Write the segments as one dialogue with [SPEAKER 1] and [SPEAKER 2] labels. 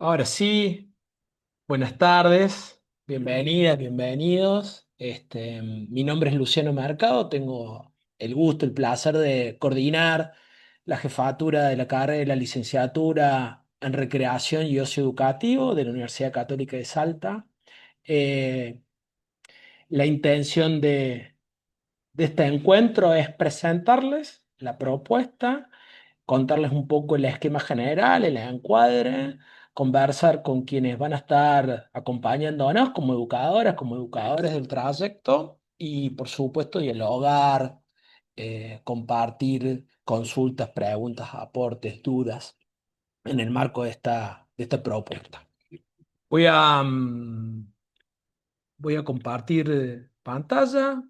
[SPEAKER 1] Ahora sí, buenas tardes, bienvenidas, bienvenidos. Mi nombre es Luciano Mercado, tengo el gusto, el placer de coordinar la jefatura de la carrera de la licenciatura en Recreación y Ocio Educativo de la Universidad Católica de Salta. Eh, la intención de este encuentro es presentarles la propuesta, contarles un poco el esquema general, el encuadre, conversar con quienes van a estar acompañándonos como educadoras, como educadores del trayecto y por supuesto dialogar, compartir consultas, preguntas, aportes, dudas en el marco de esta propuesta. Voy a compartir pantalla.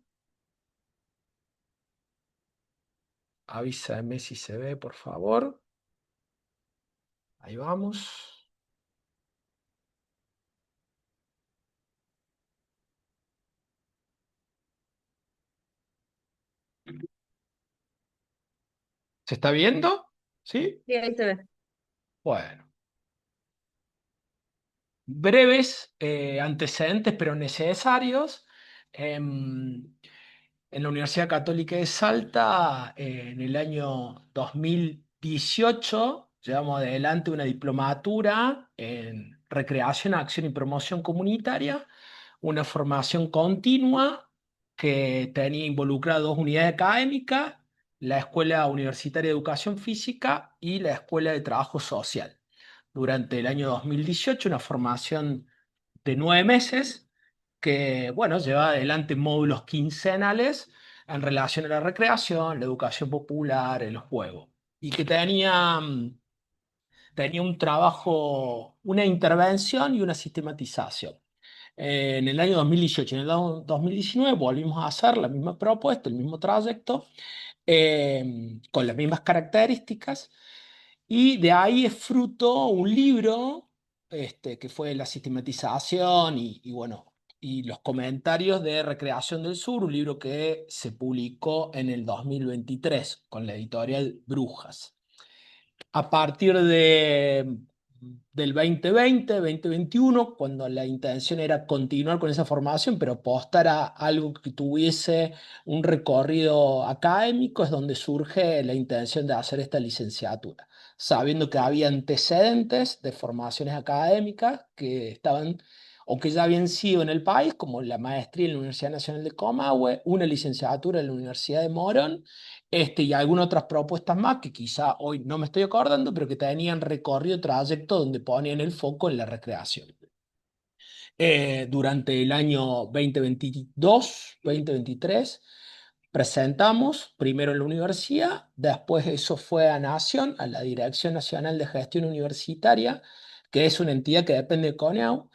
[SPEAKER 1] Avísame si se ve, por favor. Ahí vamos. ¿Se está viendo? ¿Sí?
[SPEAKER 2] Sí, ahí se ve.
[SPEAKER 1] Bueno. Breves antecedentes, pero necesarios. En la Universidad Católica de Salta, en el año 2018, llevamos adelante una diplomatura en Recreación, Acción y Promoción Comunitaria, una formación continua que tenía involucrada dos unidades académicas, la Escuela Universitaria de Educación Física y la Escuela de Trabajo Social. Durante el año 2018, una formación de 9 meses que, bueno, lleva adelante módulos quincenales en relación a la recreación, la educación popular, el juego, y que tenía un trabajo, una intervención y una sistematización. En el año 2018, en el año 2019 volvimos a hacer la misma propuesta, el mismo trayecto, con las mismas características, y de ahí es fruto un libro que fue la sistematización bueno, y los comentarios de Recreación del Sur, un libro que se publicó en el 2023 con la editorial Brujas. A partir del 2020, 2021, cuando la intención era continuar con esa formación, pero apostar a algo que tuviese un recorrido académico, es donde surge la intención de hacer esta licenciatura, sabiendo que había antecedentes de formaciones académicas que estaban o que ya habían sido en el país, como la maestría en la Universidad Nacional de Comahue, una licenciatura en la Universidad de Morón, y algunas otras propuestas más que quizá hoy no me estoy acordando, pero que tenían recorrido trayecto donde ponían el foco en la recreación. Durante el año 2022, 2023, presentamos primero en la universidad, después eso fue a Nación, a la Dirección Nacional de Gestión Universitaria, que es una entidad que depende de CONEAU,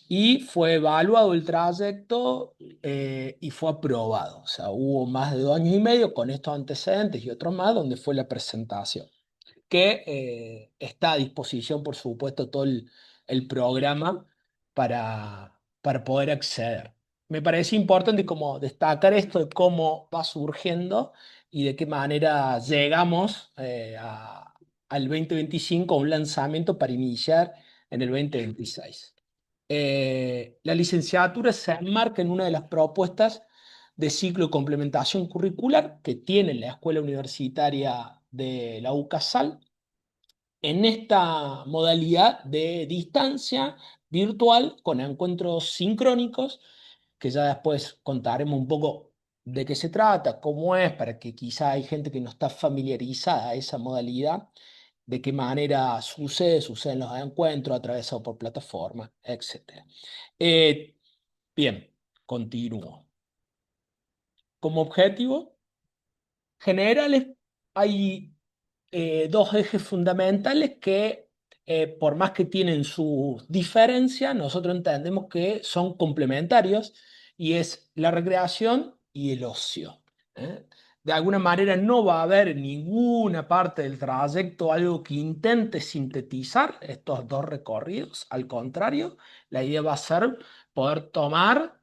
[SPEAKER 1] y fue evaluado el trayecto y fue aprobado. O sea, hubo más de 2 años y medio con estos antecedentes y otros más donde fue la presentación, que está a disposición, por supuesto, todo el programa para poder acceder. Me parece importante como destacar esto de cómo va surgiendo y de qué manera llegamos al 2025 a un lanzamiento para iniciar en el 2026. La licenciatura se enmarca en una de las propuestas de ciclo de complementación curricular que tiene la Escuela Universitaria de la UCASAL en esta modalidad de distancia virtual con encuentros sincrónicos, que ya después contaremos un poco de qué se trata, cómo es, para que quizá hay gente que no está familiarizada a esa modalidad, de qué manera suceden los encuentros, atravesados por plataformas, etcétera. Bien, continúo. Como objetivo generales hay dos ejes fundamentales que, por más que tienen sus diferencias, nosotros entendemos que son complementarios y es la recreación y el ocio. ¿eh? De alguna manera no va a haber en ninguna parte del trayecto algo que intente sintetizar estos dos recorridos. Al contrario, la idea va a ser poder tomar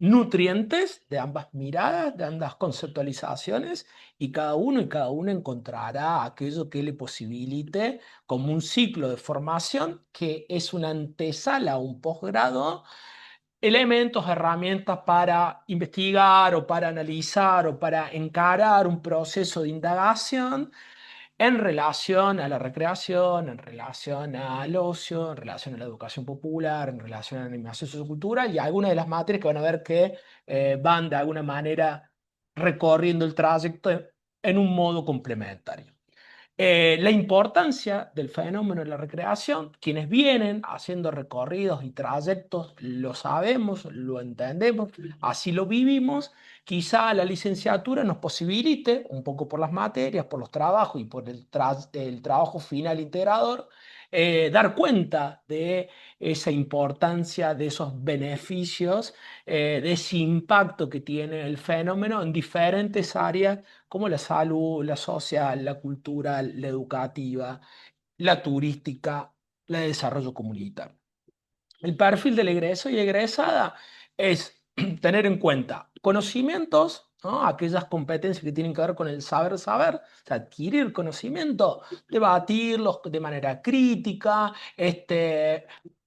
[SPEAKER 1] nutrientes de ambas miradas, de ambas conceptualizaciones, y cada uno encontrará aquello que le posibilite, como un ciclo de formación que es una antesala a un posgrado, elementos, herramientas para investigar o para analizar o para encarar un proceso de indagación en relación a la recreación, en relación al ocio, en relación a la educación popular, en relación a la animación sociocultural y algunas de las materias que van a ver que van de alguna manera recorriendo el trayecto en un modo complementario. La importancia del fenómeno de la recreación, quienes vienen haciendo recorridos y trayectos, lo sabemos, lo entendemos, así lo vivimos. Quizá la licenciatura nos posibilite, un poco por las materias, por los trabajos y por el trabajo final integrador, dar cuenta de esa importancia, de esos beneficios, de ese impacto que tiene el fenómeno en diferentes áreas como la salud, la social, la cultural, la educativa, la turística, la de desarrollo comunitario. El perfil del egreso y egresada es tener en cuenta conocimientos, ¿no? Aquellas competencias que tienen que ver con el saber, o sea, adquirir conocimiento, debatirlos de manera crítica,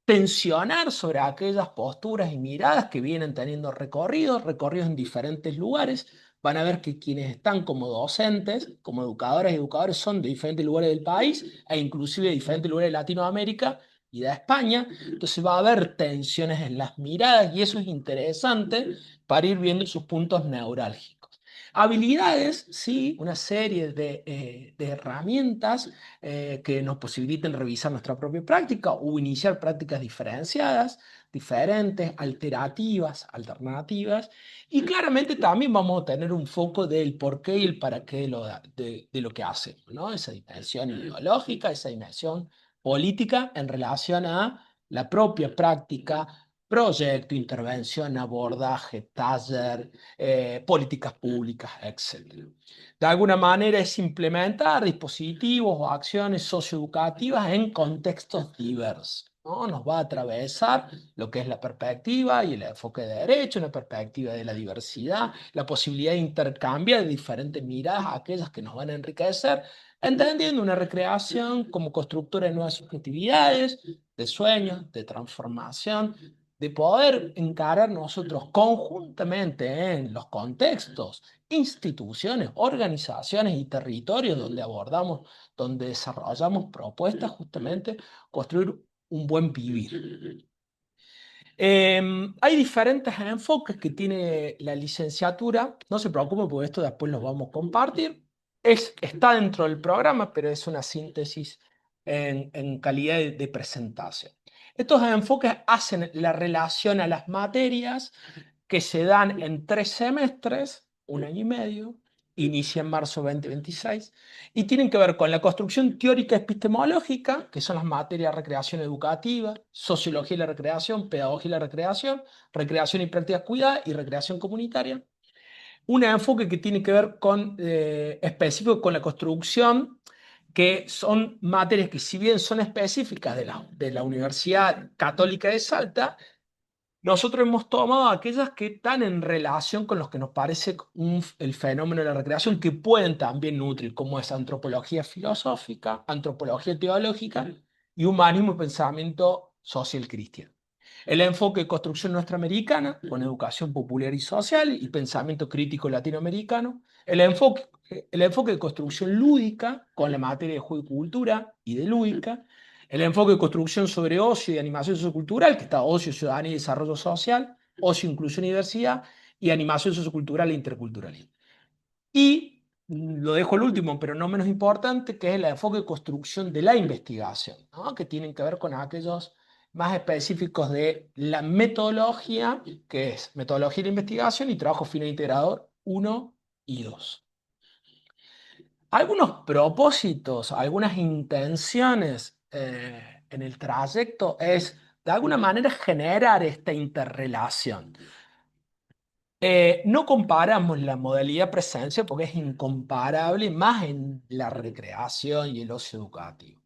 [SPEAKER 1] tensionar sobre aquellas posturas y miradas que vienen teniendo recorridos en diferentes lugares. Van a ver que quienes están como docentes, como educadoras y educadores, son de diferentes lugares del país e inclusive de diferentes lugares de Latinoamérica y de España. Entonces va a haber tensiones en las miradas y eso es interesante para ir viendo sus puntos neurálgicos. Habilidades, sí, una serie de herramientas que nos posibiliten revisar nuestra propia práctica o iniciar prácticas diferenciadas, diferentes, alterativas, alternativas. Y claramente también vamos a tener un foco del por qué y el para qué de lo que hacemos, ¿no? Esa dimensión ideológica, esa dimensión política en relación a la propia práctica, proyecto, intervención, abordaje, taller, políticas públicas, etc. De alguna manera es implementar dispositivos o acciones socioeducativas en contextos diversos, ¿no? Nos va a atravesar lo que es la perspectiva y el enfoque de derecho, una perspectiva de la diversidad, la posibilidad de intercambiar de diferentes miradas, aquellas que nos van a enriquecer, entendiendo una recreación como constructora de nuevas subjetividades, de sueños, de transformación, de poder encarar nosotros conjuntamente en los contextos, instituciones, organizaciones y territorios donde abordamos, donde desarrollamos propuestas, justamente construir un buen vivir. Hay diferentes enfoques que tiene la licenciatura. No se preocupen porque esto después lo vamos a compartir. Está dentro del programa, pero es una síntesis en calidad de presentación. Estos enfoques hacen la relación a las materias que se dan en 3 semestres, 1 año y medio, inicia en marzo 2026, y tienen que ver con la construcción teórica epistemológica, que son las materias de recreación educativa, sociología y la recreación, pedagogía y la recreación y prácticas cuidadas y recreación comunitaria. Un enfoque que tiene que ver con, específico con la construcción, que son materias que si bien son específicas de la Universidad Católica de Salta, nosotros hemos tomado aquellas que están en relación con los que nos parece el fenómeno de la recreación, que pueden también nutrir, como es antropología filosófica, antropología teológica y humanismo y pensamiento social cristiano. El enfoque de construcción nuestra americana, con educación popular y social y pensamiento crítico latinoamericano. El enfoque de construcción lúdica, con la materia de juego y cultura y de lúdica. El enfoque de construcción sobre ocio y animación sociocultural, que está ocio, ciudadanía y desarrollo social, ocio, inclusión y diversidad, y animación sociocultural e interculturalidad. Y lo dejo el último, pero no menos importante, que es el enfoque de construcción de la investigación, ¿no? Que tienen que ver con aquellos más específicos de la metodología, que es metodología de la investigación y trabajo final integrador 1 y 2. Algunos propósitos, algunas intenciones en el trayecto es, de alguna manera, generar esta interrelación. No comparamos la modalidad presencia porque es incomparable más en la recreación y el ocio educativo.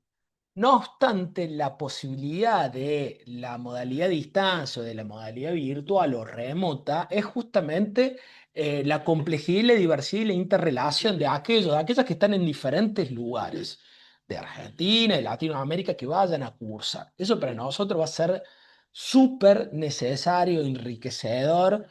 [SPEAKER 1] No obstante, la posibilidad de la modalidad a distancia o de la modalidad virtual o remota es justamente la complejidad y la diversidad y la interrelación de aquellas que están en diferentes lugares de Argentina y Latinoamérica que vayan a cursar. Eso para nosotros va a ser súper necesario, enriquecedor,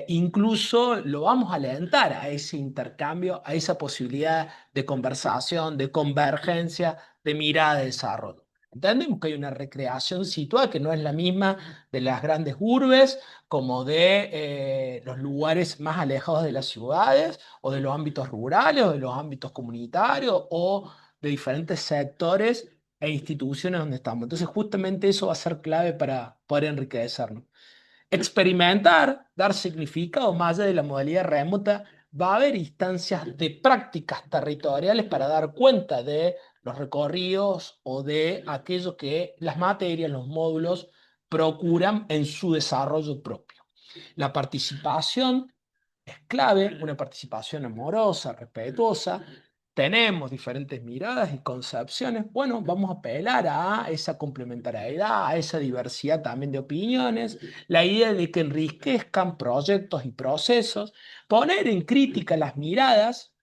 [SPEAKER 1] incluso lo vamos a alentar a ese intercambio, a esa posibilidad de conversación, de convergencia de mirada de desarrollo. Entendemos que hay una recreación situada que no es la misma de las grandes urbes como de los lugares más alejados de las ciudades o de los ámbitos rurales o de los ámbitos comunitarios o de diferentes sectores e instituciones donde estamos. Entonces, justamente eso va a ser clave para poder enriquecernos. Experimentar, dar significado más allá de la modalidad remota, va a haber instancias de prácticas territoriales para dar cuenta de los recorridos o de aquello que las materias, los módulos procuran en su desarrollo propio. La participación es clave, una participación amorosa, respetuosa. Tenemos diferentes miradas y concepciones. Bueno, vamos a apelar a esa complementariedad, a esa diversidad también de opiniones, la idea de que enriquezcan proyectos y procesos, poner en crítica las miradas,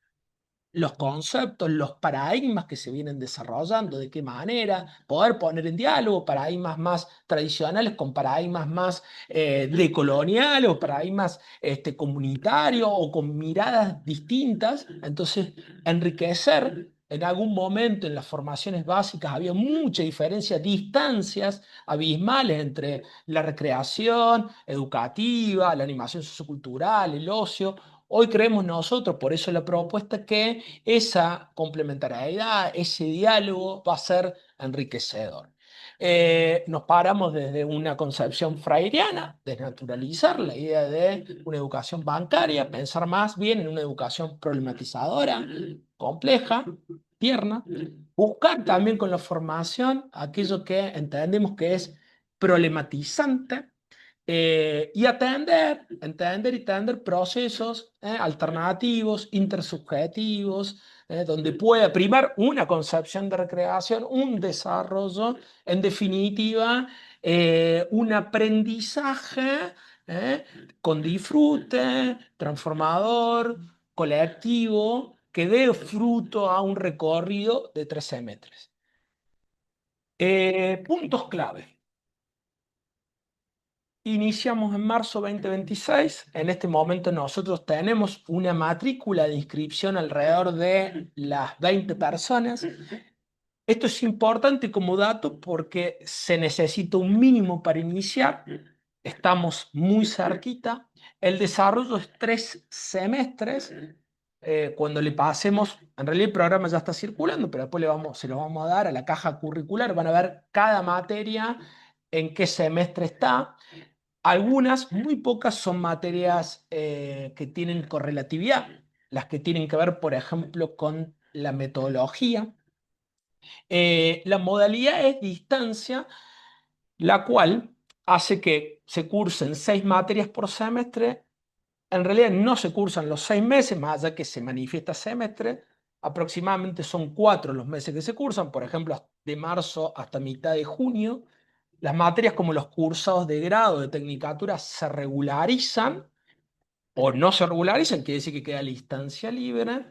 [SPEAKER 1] los conceptos, los paradigmas que se vienen desarrollando, de qué manera, poder poner en diálogo paradigmas más tradicionales con paradigmas más decoloniales o paradigmas comunitarios o con miradas distintas. Entonces, enriquecer. En algún momento en las formaciones básicas había mucha diferencia, distancias abismales entre la recreación educativa, la animación sociocultural, el ocio. Hoy creemos nosotros, por eso la propuesta, que esa complementariedad, ese diálogo va a ser enriquecedor. Nos paramos desde una concepción freiriana, desnaturalizar la idea de una educación bancaria, pensar más bien en una educación problematizadora, compleja, tierna, buscar también con la formación aquello que entendemos que es problematizante y entender y entender procesos alternativos, intersubjetivos, donde pueda primar una concepción de recreación, un desarrollo, en definitiva, un aprendizaje eh, con disfrute, transformador, colectivo, que dé fruto a un recorrido de 3 semestres. Puntos clave. Iniciamos en marzo 2026. En este momento nosotros tenemos una matrícula de inscripción alrededor de las 20 personas. Esto es importante como dato porque se necesita un mínimo para iniciar. Estamos muy cerquita. El desarrollo es 3 semestres. Cuando le pasemos, en realidad el programa ya está circulando, pero después se lo vamos a dar a la caja curricular. Van a ver cada materia en qué semestre está. Algunas, muy pocas, son materias que tienen correlatividad, las que tienen que ver, por ejemplo, con la metodología. La modalidad es distancia, la cual hace que se cursen 6 materias por semestre. En realidad no se cursan los 6 meses, más allá que se manifiesta semestre. Aproximadamente son 4 los meses que se cursan, por ejemplo, de marzo hasta mitad de junio. Las materias como los cursados de grado de tecnicatura se regularizan o no se regularizan, quiere decir que queda la instancia libre,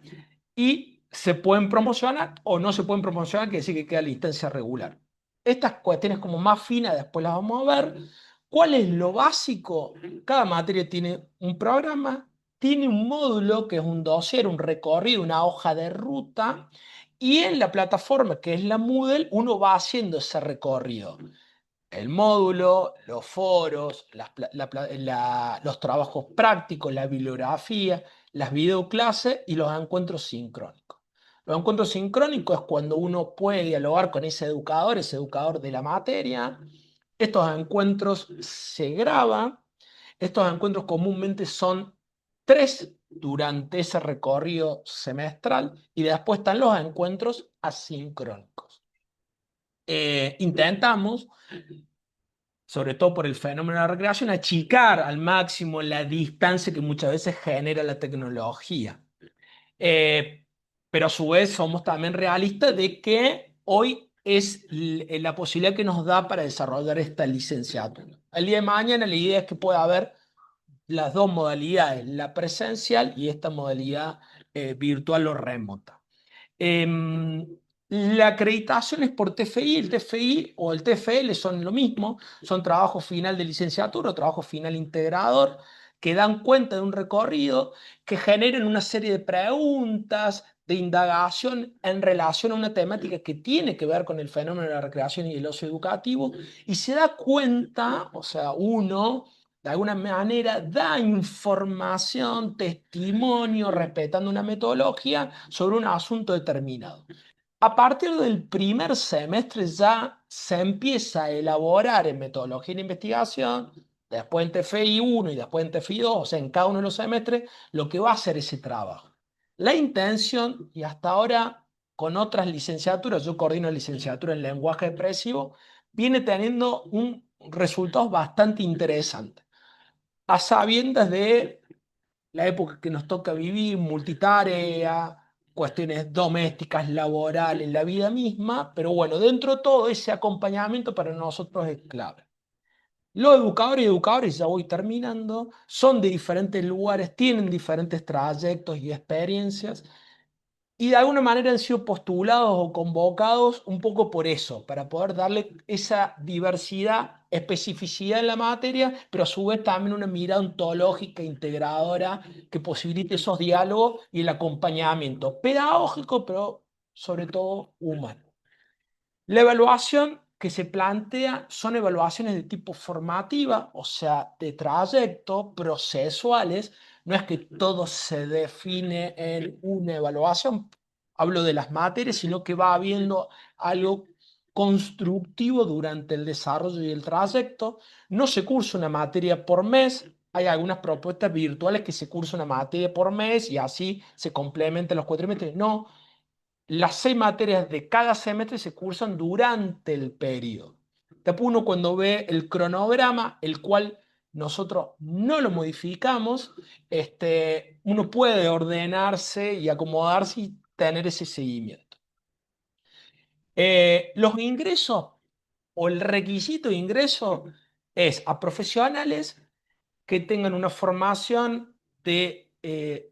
[SPEAKER 1] y se pueden promocionar o no se pueden promocionar, quiere decir que queda la instancia regular. Estas cuestiones como más finas después las vamos a ver. ¿Cuál es lo básico? Cada materia tiene un programa, tiene un módulo que es un dossier, un recorrido, una hoja de ruta, y en la plataforma que es la Moodle uno va haciendo ese recorrido, el módulo, los foros, los trabajos prácticos, la bibliografía, las videoclases y los encuentros sincrónicos. Los encuentros sincrónicos es cuando uno puede dialogar con ese educador de la materia. Estos encuentros se graban. Estos encuentros comúnmente son 3 durante ese recorrido semestral y después están los encuentros asincrónicos. Intentamos, sobre todo por el fenómeno de la recreación, achicar al máximo la distancia que muchas veces genera la tecnología. Eh, pero a su vez somos también realistas de que hoy es la posibilidad que nos da para desarrollar esta licenciatura. El día de mañana la idea es que pueda haber las dos modalidades, la presencial y esta modalidad virtual o remota. Em, la acreditación es por TFI, el TFI o el TFL son lo mismo, son trabajo final de licenciatura o trabajo final integrador que dan cuenta de un recorrido, que generan una serie de preguntas, de indagación en relación a una temática que tiene que ver con el fenómeno de la recreación y el ocio educativo, y se da cuenta, o sea, uno de alguna manera da información, testimonio, respetando una metodología sobre un asunto determinado. A partir del primer semestre ya se empieza a elaborar en metodología de investigación, después en TFI 1 y después en TFI 2, o sea, en cada uno de los semestres, lo que va a hacer ese trabajo. La intención, y hasta ahora con otras licenciaturas, yo coordino licenciatura en lenguaje expresivo, viene teniendo un resultados bastante interesantes a sabiendas de la época que nos toca vivir, multitarea, cuestiones domésticas, laborales, la vida misma, pero bueno, dentro de todo ese acompañamiento para nosotros es clave. Los educadores y educadoras, ya voy terminando, son de diferentes lugares, tienen diferentes trayectos y experiencias, y de alguna manera han sido postulados o convocados un poco por eso, para poder darle esa diversidad, especificidad en la materia, pero a su vez también una mirada ontológica, integradora, que posibilite esos diálogos y el acompañamiento pedagógico, pero sobre todo humano. La evaluación que se plantea son evaluaciones de tipo formativa, o sea, de trayecto, procesuales. No es que todo se define en una evaluación, hablo de las materias, sino que va habiendo algo constructivo durante el desarrollo y el trayecto. No se cursa una materia por mes. Hay algunas propuestas virtuales que se cursa una materia por mes y así se complementan los cuatrimestres. No, las 6 materias de cada semestre se cursan durante el periodo. Después uno cuando ve el cronograma, el cual nosotros no lo modificamos, uno puede ordenarse y acomodarse y tener ese seguimiento. Los ingresos o el requisito de ingreso es a profesionales que tengan una formación de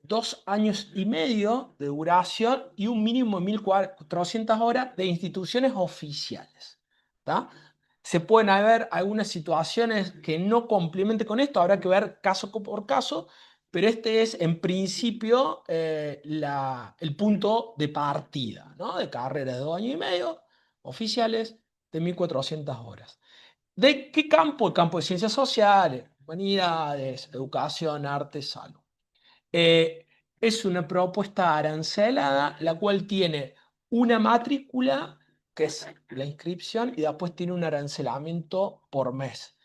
[SPEAKER 1] 2 años y medio de duración y un mínimo de 1.400 horas de instituciones oficiales. ¿Tá? Se pueden haber algunas situaciones que no complementen con esto, habrá que ver caso por caso, pero este es en principio el punto de partida, ¿no? De carrera de 2 años y medio oficiales de 1.400 horas. ¿De qué campo? El campo de ciencias sociales, humanidades, educación, arte, salud. Eh, es una propuesta arancelada, la cual tiene una matrícula, que es la inscripción, y después tiene un arancelamiento por mes.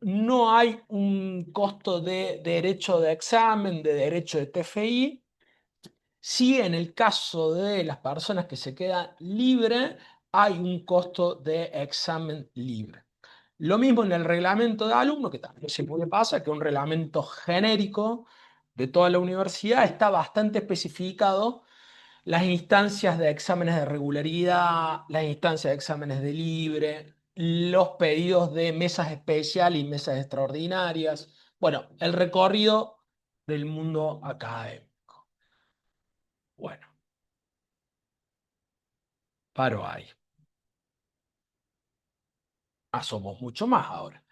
[SPEAKER 1] No hay un costo de derecho de examen, de derecho de TFI. Sí, en el caso de las personas que se quedan libres, hay un costo de examen libre. Lo mismo en el reglamento de alumno, que también se puede pasar, que un reglamento genérico de toda la universidad está bastante especificado las instancias de exámenes de regularidad, las instancias de exámenes de libre, los pedidos de mesas especiales y mesas extraordinarias. Bueno, el recorrido del mundo académico. Bueno, paro ahí. Somos mucho más ahora.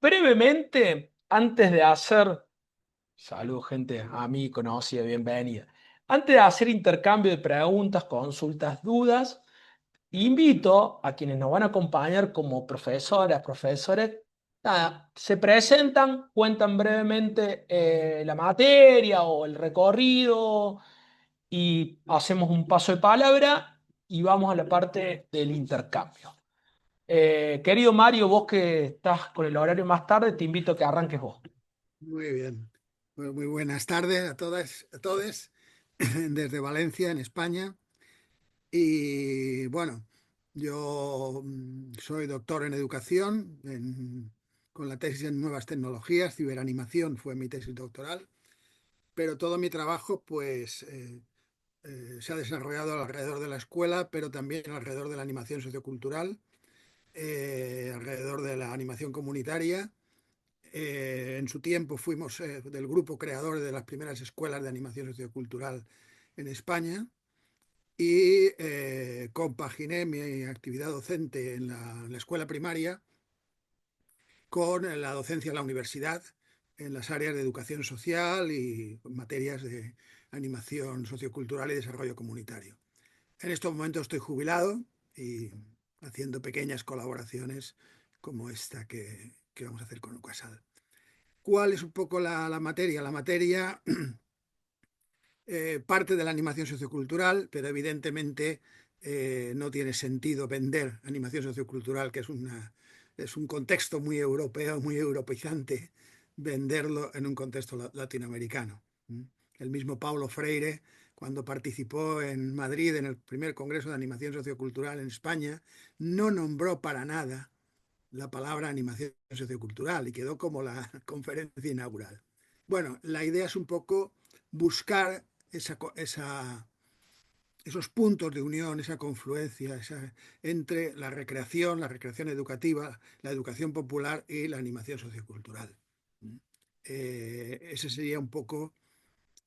[SPEAKER 1] Brevemente, antes de hacer salud, gente, a mí conocida, bienvenida. Antes de hacer intercambio de preguntas, consultas, dudas, invito a quienes nos van a acompañar como profesoras, profesores, nada, se presentan, cuentan brevemente la materia o el recorrido y hacemos un paso de palabra y vamos a la parte del intercambio. Querido Mario, vos que estás con el horario más tarde, te invito a que arranques vos.
[SPEAKER 2] Muy bien. Muy buenas tardes a todas, a todos, desde Valencia, en España. Y bueno, yo soy doctor en educación, con la tesis en nuevas tecnologías, ciberanimación fue mi tesis doctoral, pero todo mi trabajo, pues, Se ha desarrollado alrededor de la escuela, pero también alrededor de la animación sociocultural, alrededor de la animación comunitaria. En su tiempo fuimos del grupo creador de las primeras escuelas de animación sociocultural en España y compaginé mi actividad docente en la escuela primaria con la docencia en la universidad en las áreas de educación social y materias de animación sociocultural y desarrollo comunitario. En estos momentos estoy jubilado y haciendo pequeñas colaboraciones como esta que vamos a hacer con UCASAL. ¿Cuál es un poco la materia? La materia parte de la animación sociocultural, pero evidentemente no tiene sentido vender animación sociocultural, que es un contexto muy europeo, muy europeizante, venderlo en un contexto latinoamericano. El mismo Paulo Freire, cuando participó en Madrid en el primer Congreso de Animación Sociocultural en España, no nombró para nada la palabra animación sociocultural y quedó como la conferencia inaugural. Bueno, la idea es un poco buscar esos puntos de unión, esa confluencia entre la recreación educativa, la educación popular y la animación sociocultural. Ese sería un poco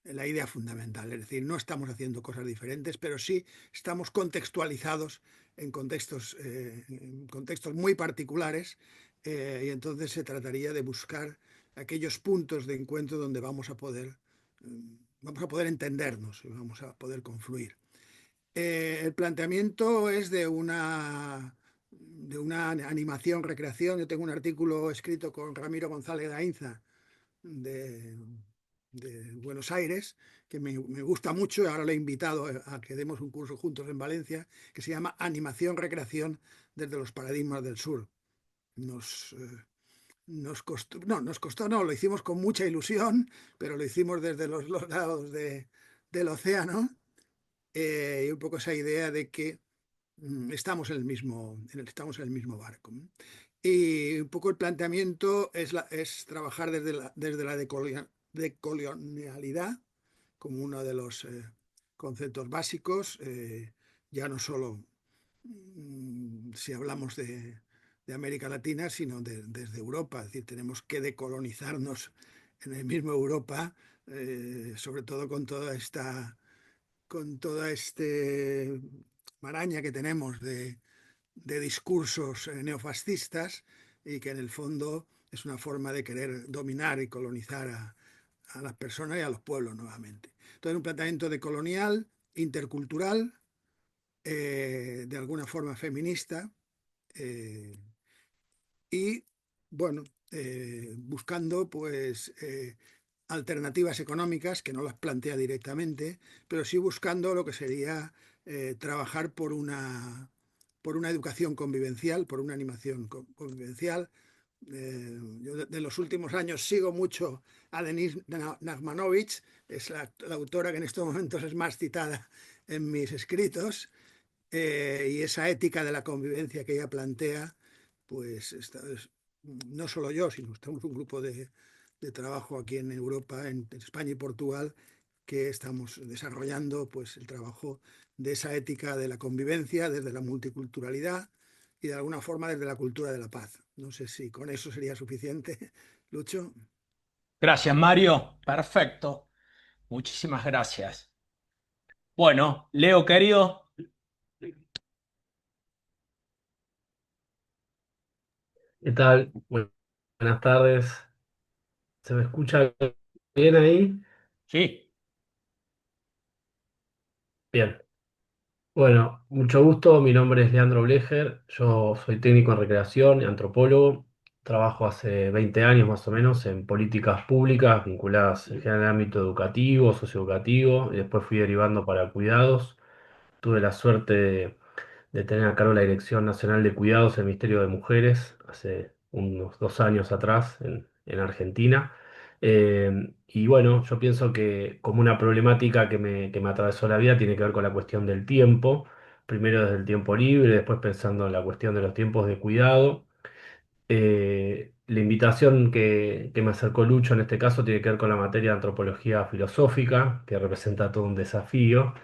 [SPEAKER 2] la idea fundamental. Es decir, no estamos haciendo cosas diferentes, pero sí estamos contextualizados en contextos muy particulares y entonces se trataría de buscar aquellos puntos de encuentro donde vamos a poder entendernos y vamos a poder confluir. El planteamiento es de una animación, recreación. Yo tengo un artículo escrito con Ramiro González Gainza de, de Buenos Aires, que me gusta mucho, y ahora le he invitado a que demos un curso juntos en Valencia, que se llama Animación Recreación desde los paradigmas del sur. Nos, nos costó, no, lo hicimos con mucha ilusión, pero lo hicimos desde los lados del océano, y un poco esa idea de que estamos en el mismo barco. Y un poco el planteamiento es trabajar desde la decolonialidad como uno de los conceptos básicos, ya no solo si hablamos de América Latina, sino desde Europa. Es decir, tenemos que decolonizarnos en el mismo Europa, sobre todo con toda este maraña que tenemos de discursos neofascistas y que en el fondo es una forma de querer dominar y colonizar a las personas y a los pueblos nuevamente. Entonces, un planteamiento de colonial, intercultural, de alguna forma feminista eh, y, bueno, buscando pues alternativas económicas que no las plantea directamente, pero sí buscando lo que sería trabajar por una educación convivencial, por una animación convivencial. Yo de los últimos años sigo mucho a Denise Nachmanovich, es la autora que en estos momentos es más citada en mis escritos, y esa ética de la convivencia que ella plantea, pues no solo yo, sino estamos un grupo de trabajo aquí en Europa, en España y Portugal, que estamos desarrollando pues, el trabajo de esa ética de la convivencia desde la multiculturalidad y de alguna forma desde la cultura de la paz. No sé si con eso sería suficiente, Lucho.
[SPEAKER 1] Gracias, Mario. Perfecto. Muchísimas gracias. Bueno, Leo, querido.
[SPEAKER 3] ¿Qué tal? Buenas tardes. ¿Se me escucha bien ahí?
[SPEAKER 1] Sí.
[SPEAKER 3] Bien. Bueno, mucho gusto. Mi nombre es Leandro Blecher. Yo soy técnico en recreación y antropólogo. Trabajo hace 20 años más o menos en políticas públicas vinculadas en general al ámbito educativo, socioeducativo, y después fui derivando para cuidados. Tuve la suerte de tener a cargo la Dirección Nacional de Cuidados del Ministerio de Mujeres hace unos 2 años atrás en Argentina. Y bueno, yo pienso que como una problemática que me atravesó la vida tiene que ver con la cuestión del tiempo, primero desde el tiempo libre, después pensando en la cuestión de los tiempos de cuidado. La invitación que me acercó Lucho en este caso tiene que ver con la materia de antropología filosófica, que representa todo un desafío.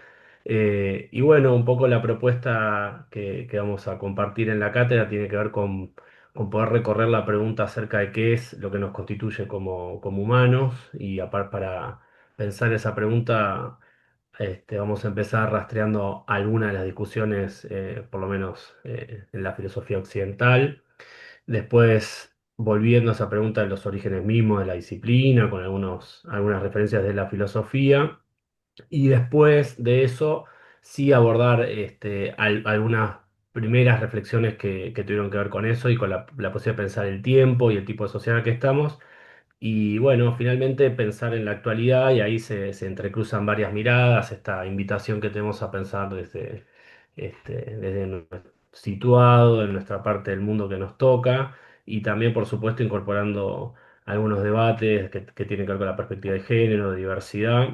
[SPEAKER 3] Y bueno, un poco la propuesta que vamos a compartir en la cátedra tiene que ver con poder recorrer la pregunta acerca de qué es lo que nos constituye como humanos y aparte para pensar esa pregunta, vamos a empezar rastreando algunas de las discusiones, por lo menos en la filosofía occidental. Después, volviendo a esa pregunta de los orígenes mismos de la disciplina, con algunas referencias de la filosofía. Y después de eso, sí abordar algunas primeras reflexiones que tuvieron que ver con eso y con la posibilidad de pensar el tiempo y el tipo de sociedad que estamos. Y bueno, finalmente pensar en la actualidad y ahí se entrecruzan varias miradas, esta invitación que tenemos a pensar desde situado en nuestra parte del mundo que nos toca y también, por supuesto, incorporando algunos debates que tienen que ver con la perspectiva de género, de diversidad.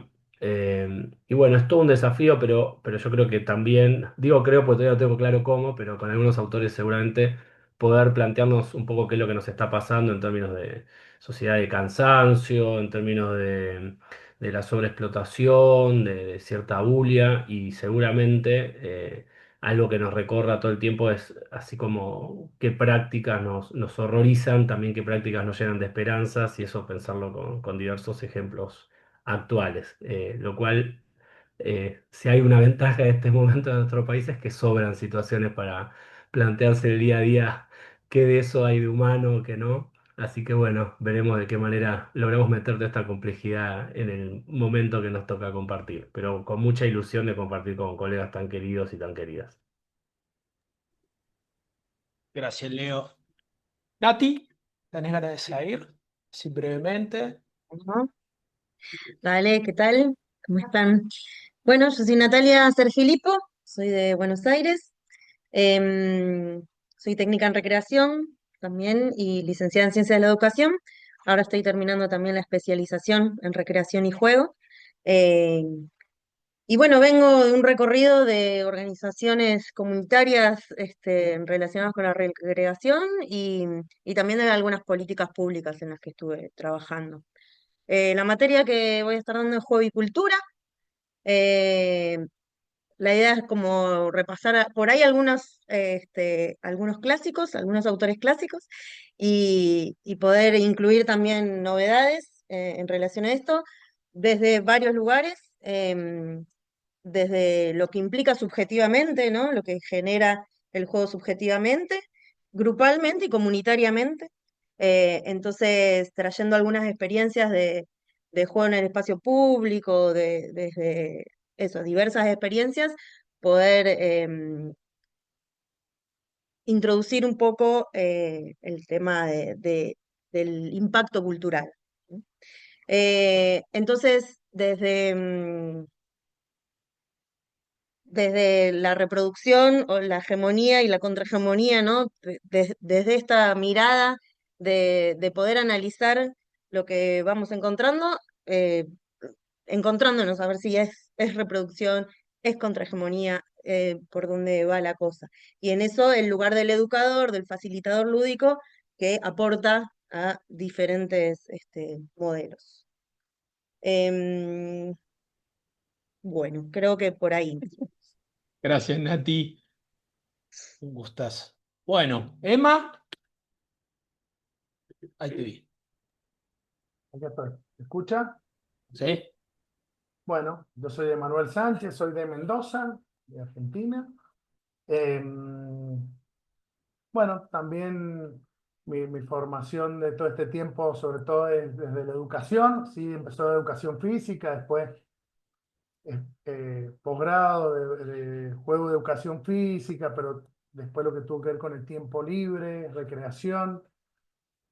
[SPEAKER 3] Y bueno, es todo un desafío, pero yo creo que también, digo creo porque todavía no tengo claro cómo, pero con algunos autores seguramente poder plantearnos un poco qué es lo que nos está pasando en términos de sociedad de cansancio, en términos de la sobreexplotación, de cierta bulia y seguramente algo que nos recorra todo el tiempo es así como qué prácticas nos horrorizan, también qué prácticas nos llenan de esperanzas y eso pensarlo con diversos ejemplos actuales, lo cual si hay una ventaja en este momento en nuestro país es que sobran situaciones para plantearse el día a día qué de eso hay de humano, qué no. Así que bueno, veremos de qué manera logramos meter toda esta complejidad en el momento que nos toca compartir, pero con mucha ilusión de compartir con colegas tan queridos y tan queridas.
[SPEAKER 1] Gracias, Leo. Nati, ¿tenés ganas de seguir? Sí, brevemente.
[SPEAKER 4] Ajá. Dale, ¿qué tal? ¿Cómo están? Bueno, yo soy Natalia Sergilipo, soy de Buenos Aires, em, soy técnica en recreación también y licenciada en ciencias de la educación. Ahora estoy terminando también la especialización en recreación y juego. Y bueno, vengo de un recorrido de organizaciones comunitarias relacionadas con la recreación y también de algunas políticas públicas en las que estuve trabajando. La materia que voy a estar dando es juego y cultura. Eh, la idea es como repasar por ahí algunos clásicos, algunos autores clásicos, y poder incluir también novedades en relación a esto desde varios lugares, desde lo que implica subjetivamente, ¿no? Lo que genera el juego subjetivamente, grupalmente y comunitariamente. Entonces, trayendo algunas experiencias de juego en el espacio público, desde eso, diversas experiencias, poder introducir un poco el tema del impacto cultural, ¿no? Entonces, desde la reproducción o la hegemonía y la contrahegemonía, ¿no? Desde esta mirada de poder analizar lo que vamos encontrando, eh, encontrándonos a ver si es reproducción, es contrahegemonía, por dónde va la cosa. Y en eso el lugar del educador, del facilitador lúdico, que aporta a diferentes modelos. Em, bueno, creo que por ahí.
[SPEAKER 1] Gracias, Nati. Un gustazo. Bueno, Emma, ahí te vi.
[SPEAKER 5] Aquí estoy. ¿Me escucha?
[SPEAKER 1] ¿Sí?
[SPEAKER 5] Bueno, yo soy Emanuel Sánchez, soy de Mendoza, de Argentina. Eh, bueno, también mi formación de todo este tiempo, sobre todo es desde la educación. Sí, empezó de educación física, después posgrado de juego de educación física, pero después lo que tuvo que ver con el tiempo libre, recreación.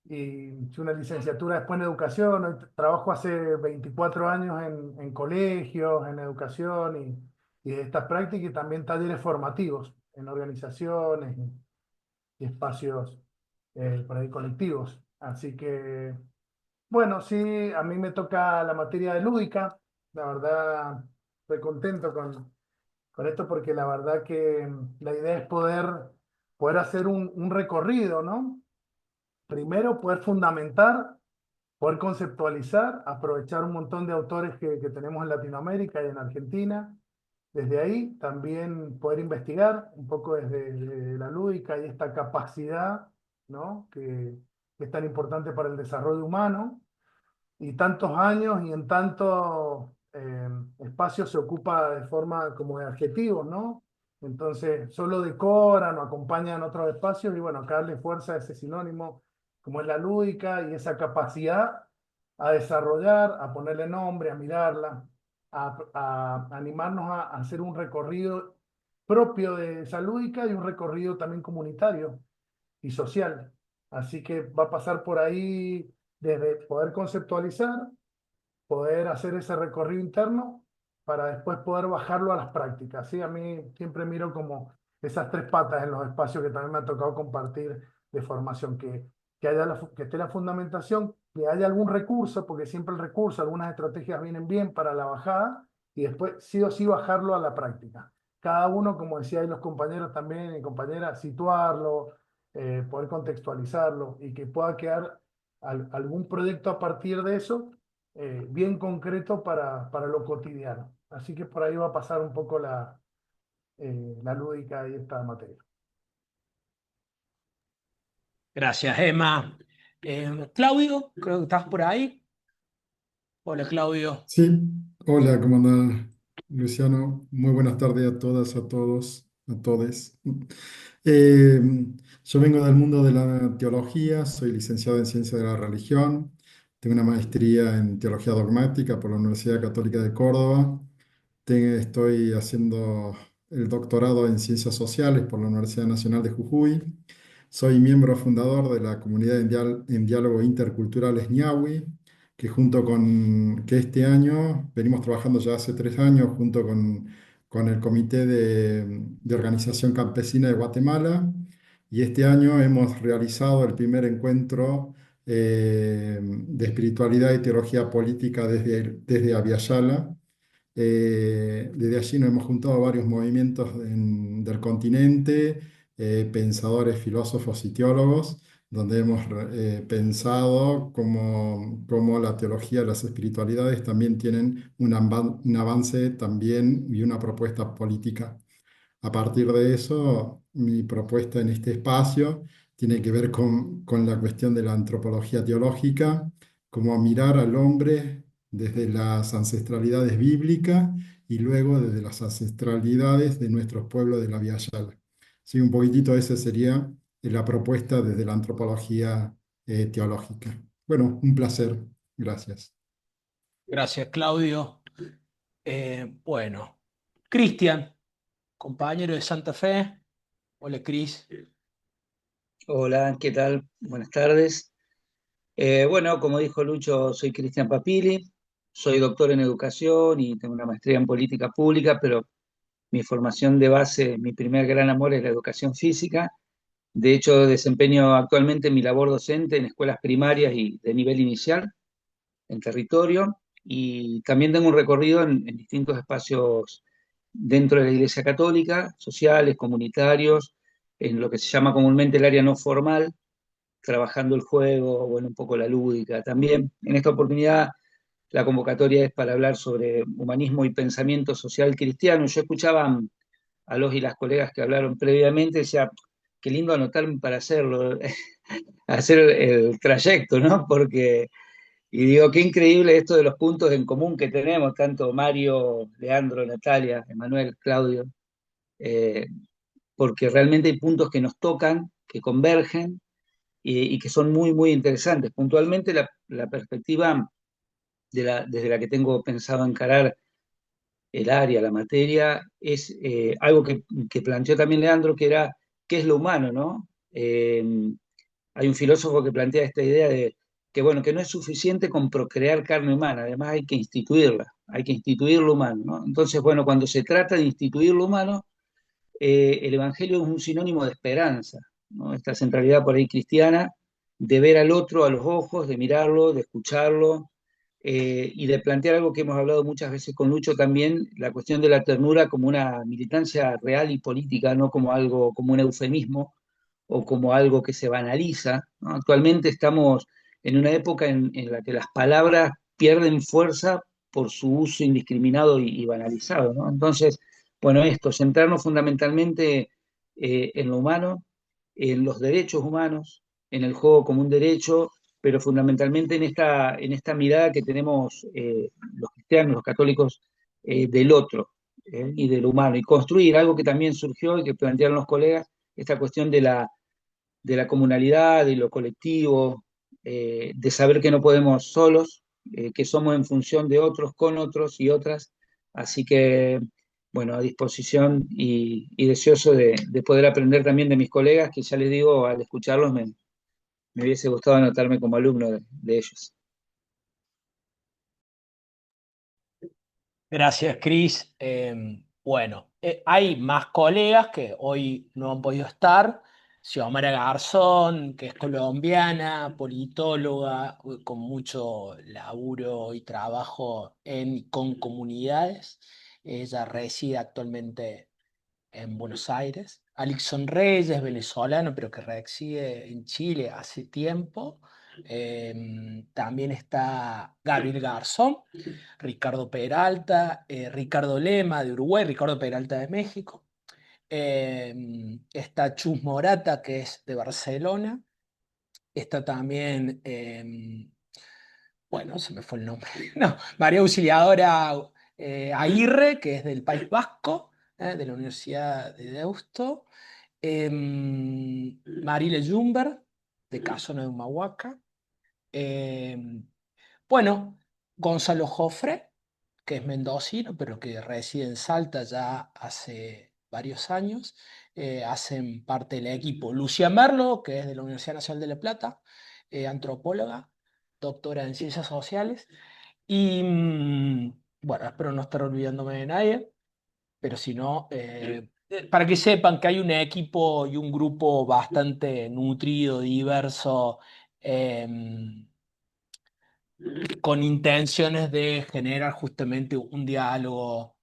[SPEAKER 5] Y hice una licenciatura después en educación. Hoy trabajo hace 24 años en colegios, en educación y de estas prácticas y también talleres formativos en organizaciones y espacios por ahí colectivos. Así que, bueno, sí, a mí me toca la materia de lúdica. La verdad, estoy contento con esto porque la verdad que la idea es poder hacer un recorrido, ¿no? Primero, poder fundamentar, poder conceptualizar, aprovechar un montón de autores que tenemos en Latinoamérica y en Argentina, Desde ahí también poder investigar un poco desde la lúdica y esta capacidad, ¿no? que es tan importante para el desarrollo humano y tantos años y en tantos espacios se ocupa de forma como de adjetivos, ¿no? Entonces solo decoran o acompañan otros espacios y bueno, acá darle fuerza a ese sinónimo como es la lúdica y esa capacidad a desarrollar, a ponerle nombre, a mirarla, a animarnos a hacer un recorrido propio de esa lúdica y un recorrido también comunitario y social. Así que va a pasar por ahí desde poder conceptualizar, poder hacer ese recorrido interno para después poder bajarlo a las prácticas. ¿Sí? A mí siempre miro como esas tres patas en los espacios que también me ha tocado compartir de formación, que esté la fundamentación, que haya algún recurso, porque siempre el recurso, algunas estrategias vienen bien para la bajada, y después sí o sí bajarlo a la práctica. Cada uno, como decía ahí los compañeros también y compañeras, situarlo, poder contextualizarlo y que pueda quedar algún proyecto a partir de eso bien concreto para lo cotidiano. Así que por ahí va a pasar un poco la lúdica y esta materia.
[SPEAKER 1] Gracias, Emma. Claudio, creo que estás por ahí. Hola, Claudio.
[SPEAKER 6] Sí, hola, ¿cómo andás, Luciano? Muy buenas tardes a todas, a todos, a todes. Eh, yo vengo del mundo de la teología, soy licenciado en Ciencia de la Religión, tengo una maestría en Teología Dogmática por la Universidad Católica de Córdoba, estoy haciendo el doctorado en Ciencias Sociales por la Universidad Nacional de Jujuy, soy miembro fundador de la comunidad en diálogo intercultural SNIAWI, que este año venimos trabajando ya hace 3 años junto con el Comité de Organización Campesina de Guatemala, y este año hemos realizado el primer encuentro de espiritualidad y teología política desde Aviala. Desde allí nos hemos juntado a varios movimientos del continente, pensadores, filósofos y teólogos, donde hemos pensado cómo la teología y las espiritualidades también tienen un avance también y una propuesta política. A partir de eso, mi propuesta en este espacio tiene que ver con la cuestión de la antropología teológica, como mirar al hombre desde las ancestralidades bíblicas y luego desde las ancestralidades de nuestros pueblos de la Vía Yala. Sí, un poquitito esa sería la propuesta desde la antropología teológica. Bueno, un placer. Gracias.
[SPEAKER 1] Gracias, Claudio. Bueno, Cristian, compañero de Santa Fe. Hola, Cris.
[SPEAKER 7] Hola, ¿qué tal? Buenas tardes. Bueno, como dijo Lucho, soy Cristian Papili, soy doctor en educación y tengo una maestría en política pública, pero mi formación de base, mi primer gran amor es la educación física. De hecho, desempeño actualmente mi labor docente en escuelas primarias y de nivel inicial en territorio, y también tengo un recorrido en distintos espacios dentro de la Iglesia Católica, sociales, comunitarios, en lo que se llama comúnmente el área no formal, trabajando el juego, bueno, un poco la lúdica también. En esta oportunidad la convocatoria es para hablar sobre humanismo y pensamiento social cristiano. Yo escuchaba a los y las colegas que hablaron previamente, decía, qué lindo anotarme para hacerlo, hacer el trayecto, ¿no? Porque, y digo, qué increíble esto de los puntos en común que tenemos, tanto Mario, Leandro, Natalia, Emanuel, Claudio, eh, porque realmente hay puntos que nos tocan, que convergen, y que son muy, muy interesantes. Puntualmente, la perspectiva desde la que tengo pensado encarar el área, la materia, es algo que planteó también Leandro, que era, ¿qué es lo humano, no? Hay un filósofo que plantea esta idea de que, bueno, que no es suficiente con procrear carne humana, además hay que instituirla, hay que instituir lo humano, ¿no? Entonces, bueno, cuando se trata de instituir lo humano, el Evangelio es un sinónimo de esperanza, ¿no? Esta centralidad por ahí cristiana, de ver al otro a los ojos, de mirarlo, de escucharlo, y de plantear algo que hemos hablado muchas veces con Lucho también, la cuestión de la ternura como una militancia real y política, no como algo, como un eufemismo o como algo que se banaliza, ¿no? Actualmente estamos en una época en la que las palabras pierden fuerza por su uso indiscriminado y banalizado, ¿no? Entonces, bueno, esto, centrarnos fundamentalmente en lo humano, en los derechos humanos, en el juego como un derecho, pero fundamentalmente en esta mirada que tenemos los cristianos, los católicos, del otro y del humano, y construir algo que también surgió y que plantearon los colegas, esta cuestión de la comunalidad, de lo colectivo, de saber que no podemos solos, que somos en función de otros, con otros y otras. Así que, bueno, a disposición y deseoso de poder aprender también de mis colegas, que ya les digo, al escucharlos me hubiese gustado anotarme como alumno de ellos.
[SPEAKER 1] Gracias, Cris. Bueno, hay más colegas que hoy no han podido estar. Xiomara Garzón, que es colombiana, politóloga, con mucho laburo y trabajo con comunidades. Ella reside actualmente en Buenos Aires. Alixon Reyes, venezolano, pero que reside en Chile hace tiempo. También está Gabriel Garzón, Ricardo Peralta, Ricardo Lema de Uruguay, Ricardo Peralta de México. Está Chus Morata, que es de Barcelona. Está también, bueno, se me fue el nombre. No, María Auxiliadora Aguirre, que es del País Vasco, de la Universidad de Deusto. Marile Jumber, de Casona de Humahuaca. Em, bueno, Gonzalo Jofre, que es mendocino, pero que reside en Salta ya hace varios años. Hacen parte del equipo Lucia Merlo, que es de la Universidad Nacional de La Plata, antropóloga, doctora en ciencias sociales. Y bueno, espero no estar olvidándome de nadie, pero si no, para que sepan que hay un equipo y un grupo bastante nutrido, diverso, em, con intenciones de generar justamente un diálogo,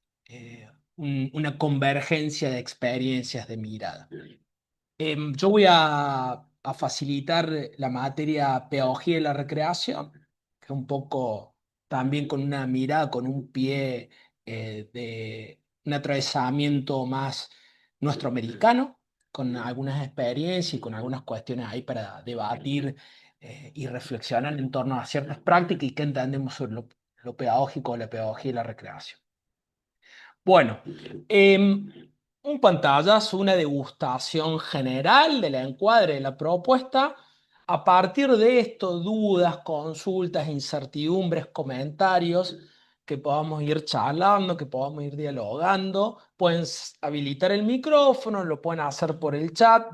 [SPEAKER 1] una convergencia de experiencias de mirada. Yo voy a facilitar la materia Pedagogía de la Recreación, que un poco también con una mirada, con un pie de un atravesamiento más nuestro americano, con algunas experiencias y con algunas cuestiones ahí para debatir y reflexionar en torno a ciertas prácticas y qué entendemos sobre lo pedagógico, la pedagogía y la recreación. Bueno, un pantallazo, una degustación general del encuadre de la propuesta. A partir de esto, dudas, consultas, incertidumbres, comentarios que podamos ir charlando, que podamos ir dialogando. Pueden habilitar el micrófono, lo pueden hacer por el chat.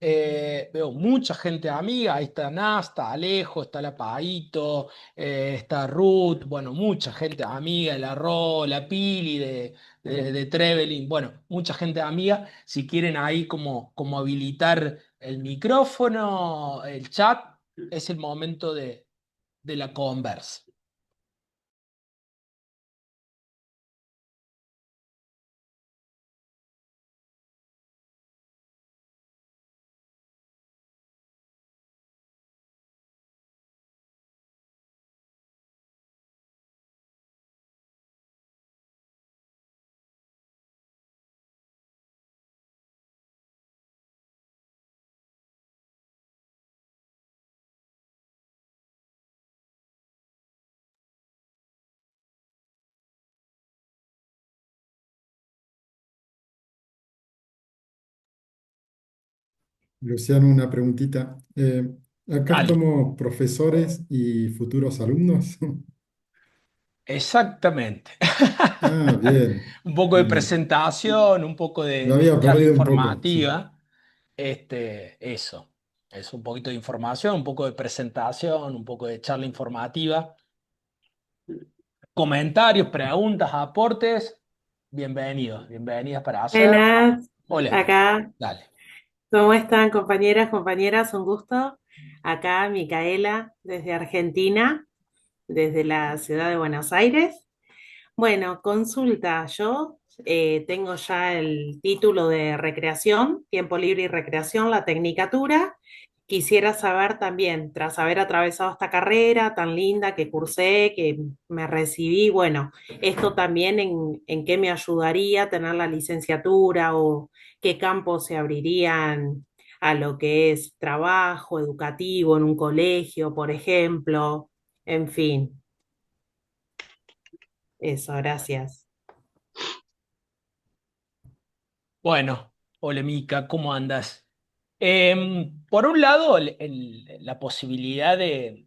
[SPEAKER 1] Veo mucha gente amiga, ahí está Nasta, Alejo, está la Paito, está Ruth, bueno, mucha gente amiga, la Ro, la Pili de Trevelin, bueno, mucha gente amiga. Si quieren ahí como habilitar el micrófono, el chat, es el momento de la conversa.
[SPEAKER 6] Luciano, una preguntita. Acá
[SPEAKER 1] Dale.
[SPEAKER 6] estamos profesores y futuros alumnos.
[SPEAKER 1] Exactamente.
[SPEAKER 6] Ah, bien.
[SPEAKER 1] Un poco de
[SPEAKER 6] Me-
[SPEAKER 1] presentación, un poco
[SPEAKER 6] lo
[SPEAKER 1] de
[SPEAKER 6] había
[SPEAKER 1] charla
[SPEAKER 6] perdido un poco, sí.
[SPEAKER 1] informativa. Eso. Es un poquito de información, un poco de presentación, un poco de charla informativa. Comentarios, preguntas, aportes. Bienvenidos, bienvenidas para hacer.
[SPEAKER 8] Buenas,
[SPEAKER 1] Hola,
[SPEAKER 8] acá,
[SPEAKER 1] dale.
[SPEAKER 8] ¿cómo están compañeras, compañeras? Un gusto. Acá Micaela, desde Argentina, desde la ciudad de Buenos Aires. Bueno, consulta, yo tengo ya el título de recreación, tiempo libre y recreación, la tecnicatura, quisiera saber también, tras haber atravesado esta carrera tan linda que cursé, que me recibí, bueno, esto también en qué me ayudaría tener la licenciatura o qué campos se abrirían a lo que es trabajo educativo en un colegio, por ejemplo. En fin, eso, gracias.
[SPEAKER 1] Bueno, hola Mica, ¿cómo andas? Por un lado, la posibilidad de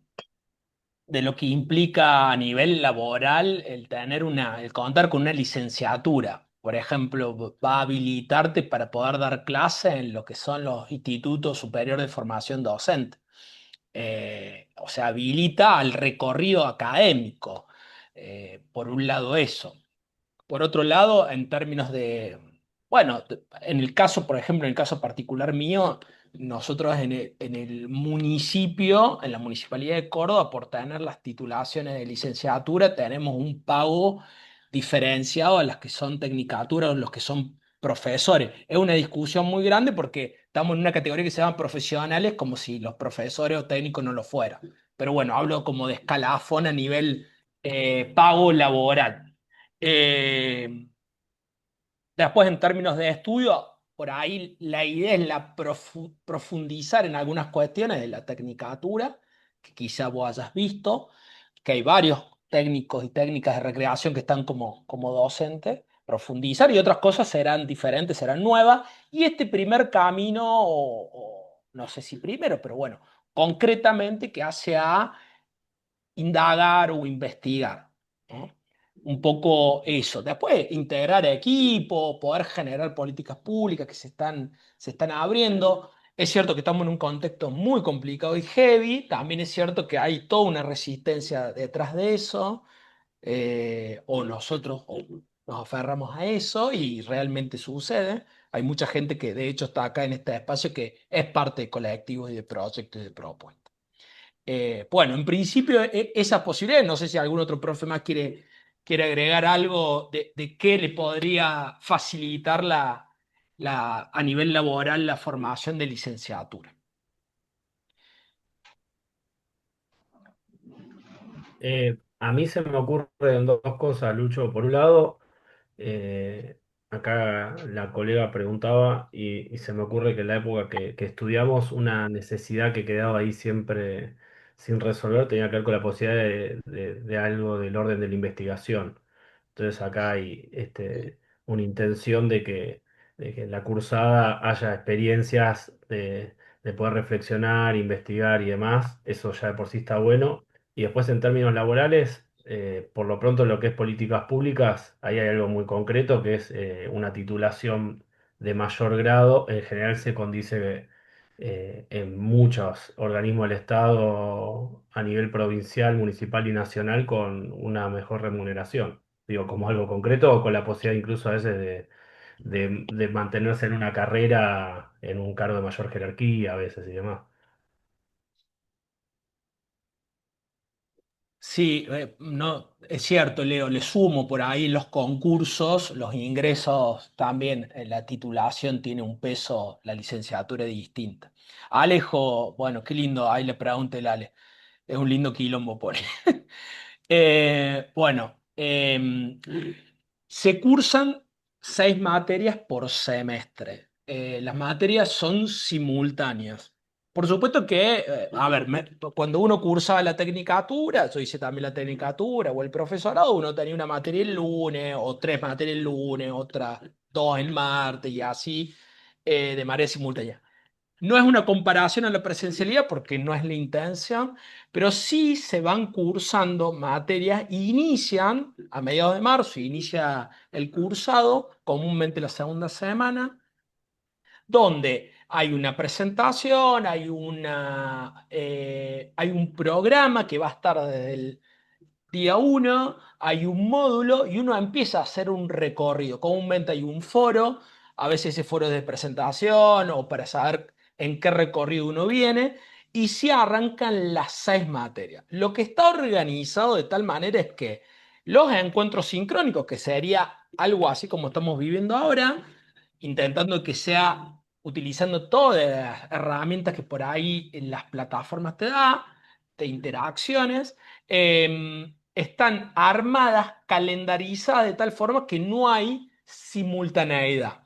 [SPEAKER 1] lo que implica a nivel laboral el tener el contar con una licenciatura. Por ejemplo, va a habilitarte para poder dar clase en lo que son los institutos superiores de formación docente. O sea, habilita al recorrido académico. Por un lado eso. Por otro lado, en términos de, bueno, en el caso, por ejemplo, en el caso particular mío, nosotros en el municipio, en la Municipalidad de Córdoba, por tener las titulaciones de licenciatura, tenemos un pago diferenciado a las que son tecnicaturas o los que son profesores. Es una discusión muy grande porque estamos en una categoría que se llama profesionales, como si los profesores o técnicos no lo fueran. Pero bueno, hablo como de escalafón a nivel pago laboral. Eh, Después, en términos de estudio, por ahí la idea es profundizar en algunas cuestiones de la tecnicatura, que quizá vos hayas visto, que hay varios técnicos y técnicas de recreación que están como docentes, profundizar y otras cosas serán diferentes, serán nuevas, y este primer camino, no sé si primero, pero bueno, concretamente que hace a indagar o investigar, ¿no? Un poco eso. Después, integrar equipo, poder generar políticas públicas que se están abriendo. Es cierto que estamos en un contexto muy complicado y heavy. También es cierto que hay toda una resistencia detrás de eso. O nosotros nos aferramos a eso y realmente sucede. Hay mucha gente que de hecho está acá en este espacio que es parte de colectivos y de proyectos y de propuestas. Bueno, en principio esa posibilidad, no sé si algún otro profe más quiere agregar algo de qué le podría facilitar a nivel laboral la formación de licenciatura.
[SPEAKER 3] A mí se me ocurren dos cosas, Lucho. Por un lado, Eh, acá la colega preguntaba y se me ocurre que en la época que estudiamos una necesidad que quedaba ahí siempre sin resolver tenía que ver con la posibilidad de algo del orden de la investigación. Entonces acá hay una intención de que en la cursada haya experiencias de poder reflexionar, investigar y demás. Eso ya de por sí está bueno. Y después en términos laborales, por lo pronto en lo que es políticas públicas, ahí hay algo muy concreto que es una titulación de mayor grado. En general se condice en muchos organismos del Estado a nivel provincial, municipal y nacional con una mejor remuneración. Digo, como algo concreto o con la posibilidad incluso a veces de mantenerse en una carrera, en un cargo de mayor jerarquía a veces y demás.
[SPEAKER 1] Sí, no, es cierto, Leo, le sumo por ahí los concursos, los ingresos también, la titulación tiene un peso, la licenciatura es distinta. Alejo, bueno, qué lindo, ahí le pregunté el Ale, es un lindo quilombo por ahí. Bueno, se cursan 6 materias por semestre. Las materias son simultáneas. Por supuesto que, a ver, cuando uno cursaba la tecnicatura, yo hice también la tecnicatura o el profesorado, uno tenía una materia el lunes, o 3 materias el lunes, otras 2 el martes y así, de manera simultánea. No es una comparación a la presencialidad porque no es la intención, pero sí se van cursando materias e inician a mediados de marzo, inicia el cursado, comúnmente la segunda semana, donde hay una presentación, hay un programa que va a estar desde el día uno, hay un módulo y uno empieza a hacer un recorrido. Comúnmente hay un foro, a veces ese foro es de presentación o para saber en qué recorrido uno viene, y se arrancan las 6 materias. Lo que está organizado de tal manera es que los encuentros sincrónicos, que sería algo así como estamos viviendo ahora, intentando que sea utilizando todas las herramientas que por ahí en las plataformas te da, de interacciones, están armadas, calendarizadas de tal forma que no hay simultaneidad.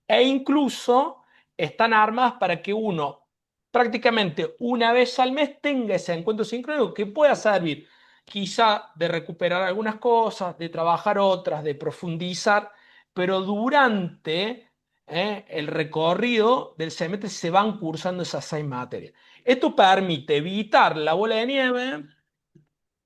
[SPEAKER 1] E incluso están armadas para que uno prácticamente una vez al mes tenga ese encuentro sincrónico que pueda servir quizá de recuperar algunas cosas, de trabajar otras, de profundizar, pero durante el recorrido del semestre se van cursando esas 6 materias. Esto permite evitar la bola de nieve.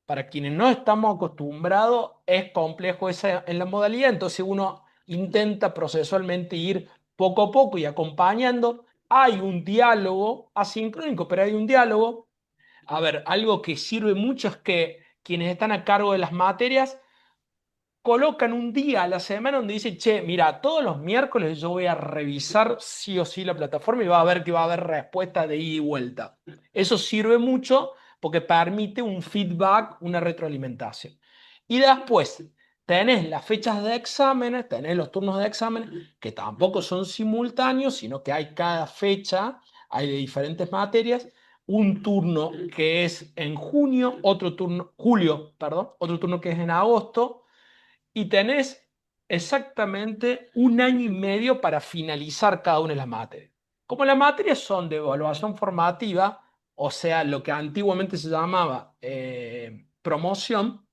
[SPEAKER 1] Para quienes no estamos acostumbrados, es complejo esa, en la modalidad, entonces uno intenta procesualmente ir poco a poco y acompañando. Hay un diálogo asincrónico, pero hay un diálogo. A ver, algo que sirve mucho es que quienes están a cargo de las materias colocan un día a la semana donde dicen, che, mira, todos los miércoles yo voy a revisar sí o sí la plataforma y va a ver que va a haber respuesta de ida y vuelta. Eso sirve mucho porque permite un feedback, una retroalimentación. Y después tenés las fechas de exámenes, tenés los turnos de exámenes, que tampoco son simultáneos, sino que hay cada fecha, hay de diferentes materias. Un turno que es en junio, otro turno, julio, perdón, otro turno que es en agosto, y tenés exactamente 1 año y medio para finalizar cada una de las materias. Como las materias son de evaluación formativa, o sea, lo que antiguamente se llamaba promoción,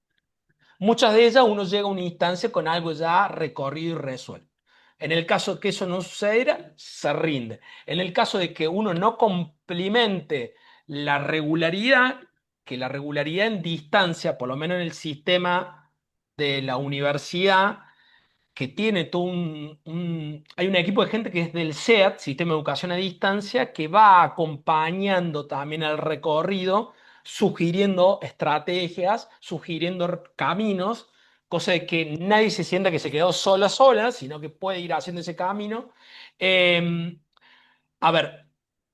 [SPEAKER 1] muchas de ellas uno llega a una instancia con algo ya recorrido y resuelto. En el caso de que eso no sucediera, se rinde. En el caso de que uno no complemente la regularidad, que la regularidad en distancia, por lo menos en el sistema de la universidad, que tiene todo hay un equipo de gente que es del SEAD, Sistema de Educación a Distancia, que va acompañando también el recorrido, sugiriendo estrategias, sugiriendo caminos, cosa de que nadie se sienta que se quedó sola, sino que puede ir haciendo ese camino. Eh, a ver,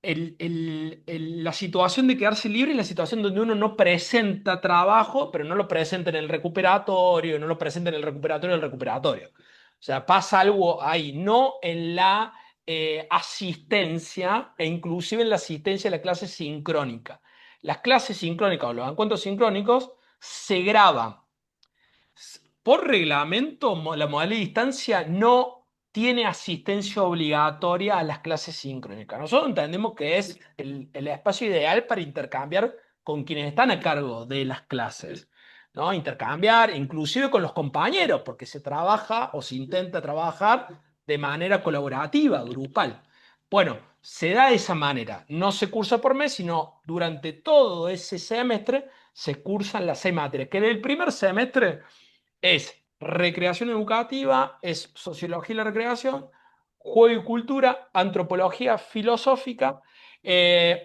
[SPEAKER 1] la situación de quedarse libre es la situación donde uno no presenta trabajo, pero no lo presenta en el recuperatorio, no lo presenta en el recuperatorio del recuperatorio. O sea, pasa algo ahí, no en la asistencia e inclusive en la asistencia a la clase sincrónica. Las clases sincrónicas o los encuentros sincrónicos se graban por reglamento. La modalidad de distancia no tiene asistencia obligatoria a las clases sincrónicas. Nosotros entendemos que es el espacio ideal para intercambiar con quienes están a cargo de las clases, ¿no? Intercambiar inclusive con los compañeros, porque se trabaja o se intenta trabajar de manera colaborativa, grupal. Bueno, se da de esa manera. No se cursa por mes, sino durante todo ese semestre se cursan las 6 materias, que en el primer semestre es recreación educativa, es sociología y la recreación, juego y cultura, antropología filosófica,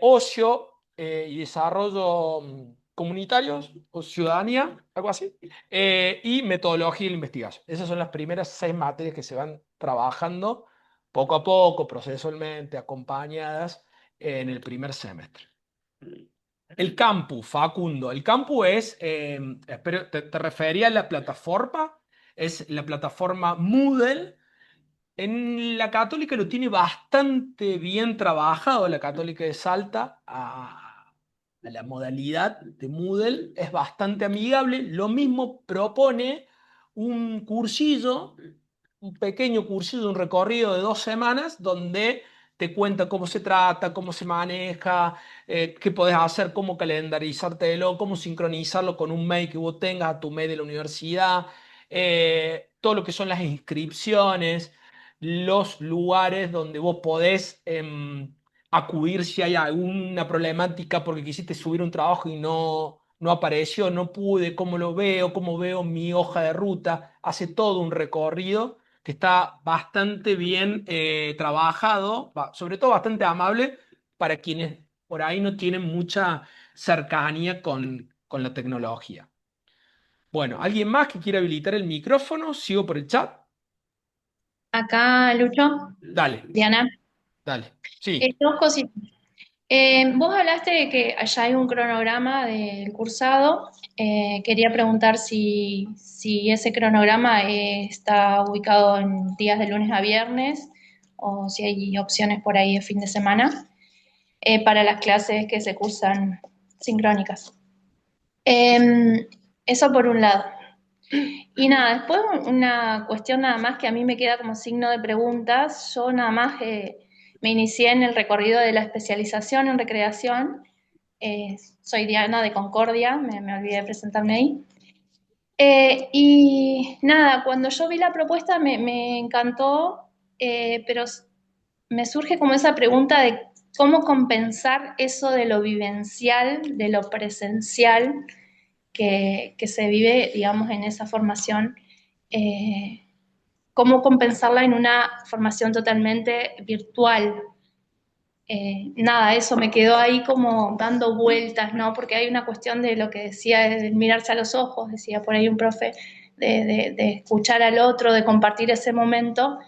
[SPEAKER 1] ocio y desarrollo comunitarios o ciudadanía, algo así, y metodología y la investigación. Esas son las primeras 6 materias que se van trabajando poco a poco, procesualmente, acompañadas en el primer semestre. El campus, Facundo. El campus es, espero, te refería a la plataforma, es la plataforma Moodle. En la Católica lo tiene bastante bien trabajado, la Católica de Salta, a la modalidad de Moodle, es bastante amigable. Lo mismo propone un cursillo, un pequeño cursillo, un recorrido de 2 semanas, donde te cuenta cómo se trata, cómo se maneja, qué podés hacer, cómo calendarizártelo, cómo sincronizarlo con un mail que vos tengas a tu mail de la universidad, todo lo que son las inscripciones, los lugares donde vos podés acudir si hay alguna problemática porque quisiste subir un trabajo y no apareció, no pude, cómo veo mi hoja de ruta. Hace todo un recorrido que está bastante bien trabajado, sobre todo bastante amable para quienes por ahí no tienen mucha cercanía con la tecnología. Bueno, ¿alguien más que quiera habilitar el micrófono? Sigo por el chat.
[SPEAKER 9] Acá, Lucho,
[SPEAKER 1] Dale,
[SPEAKER 9] Diana,
[SPEAKER 1] dale. Sí.
[SPEAKER 9] dos cositas. Vos hablaste de que allá hay un cronograma del cursado. Quería preguntar si ese cronograma está ubicado en días de lunes a viernes o si hay opciones por ahí de fin de semana, para las clases que se cursan sincrónicas. Eso por un lado. Y nada, después una cuestión nada más que a mí me queda como signo de preguntas. Yo nada más me inicié en el recorrido de la especialización en recreación. Soy Diana de Concordia, me olvidé de presentarme ahí. Y nada, cuando yo vi la propuesta me encantó, pero me surge como esa pregunta de cómo compensar eso de lo vivencial, de lo presencial que se vive, digamos, en esa formación, cómo compensarla en una formación totalmente virtual. Nada, eso me quedó ahí como dando vueltas, ¿no? Porque hay una cuestión de lo que decía, de mirarse a los ojos, decía por ahí un profe, de escuchar al otro, de compartir ese momento,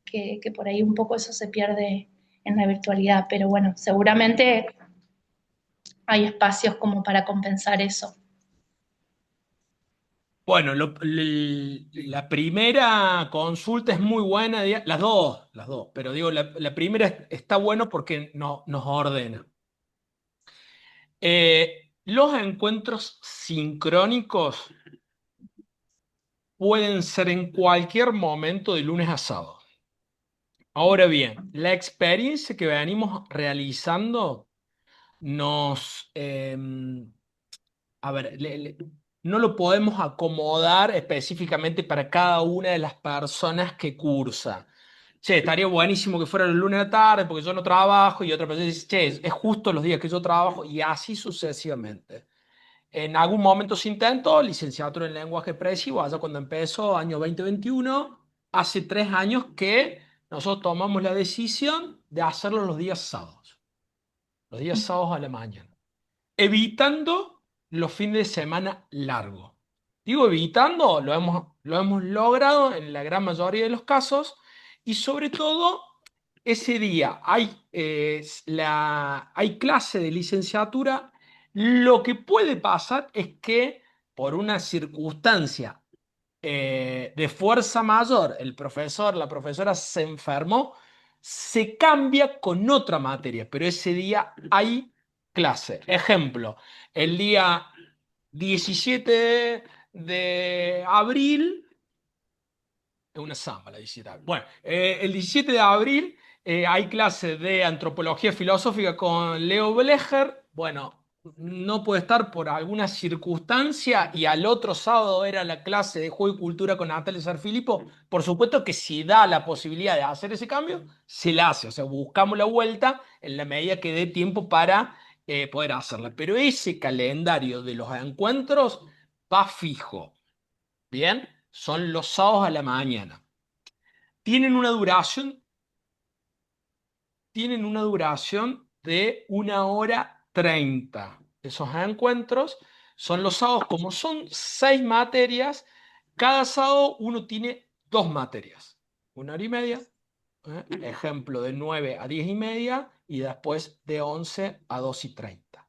[SPEAKER 9] que por ahí un poco eso se pierde en la virtualidad. Pero bueno, seguramente hay espacios como para compensar eso.
[SPEAKER 1] Bueno, la primera consulta es muy buena, las dos, pero digo, la primera está bueno porque nos ordena. Los encuentros sincrónicos pueden ser en cualquier momento de lunes a sábado. Ahora bien, la experiencia que venimos realizando nos, a ver, no lo podemos acomodar específicamente para cada una de las personas que cursa. Che, estaría buenísimo que fuera los lunes a la tarde porque yo no trabajo y otra persona dice, che, es justo los días que yo trabajo y así sucesivamente. En algún momento se intentó licenciatura en lenguaje expresivo, allá cuando empezó, año 2021, hace 3 años que nosotros tomamos la decisión de hacerlo los días sábados a la mañana, evitando los fines de semana largos. Digo evitando, lo hemos logrado en la gran mayoría de los casos y sobre todo ese día hay clase de licenciatura. Lo que puede pasar es que por una circunstancia de fuerza mayor, el profesor, la profesora se enfermó, se cambia con otra materia, pero ese día hay clase. Ejemplo, el día 17 de abril, es una samba la 17 de abril. Bueno, el 17 de abril hay clase de antropología filosófica con Leo Blecher. Bueno, no puede estar por alguna circunstancia y al otro sábado era la clase de juego y cultura con Natalia Sarfilippo. Por supuesto que si da la posibilidad de hacer ese cambio, se la hace. O sea, buscamos la vuelta en la medida que dé tiempo para poder hacerla. Pero ese calendario de los encuentros va fijo. ¿Bien? Son los sábados a la mañana. Tienen una duración, tienen una duración de 1 hora 30. Esos encuentros son los sábados, como son 6 materias, cada sábado uno tiene 2 materias. 1 hora y media, ejemplo de 9 a 10 y media, y después de 11 a 2:30.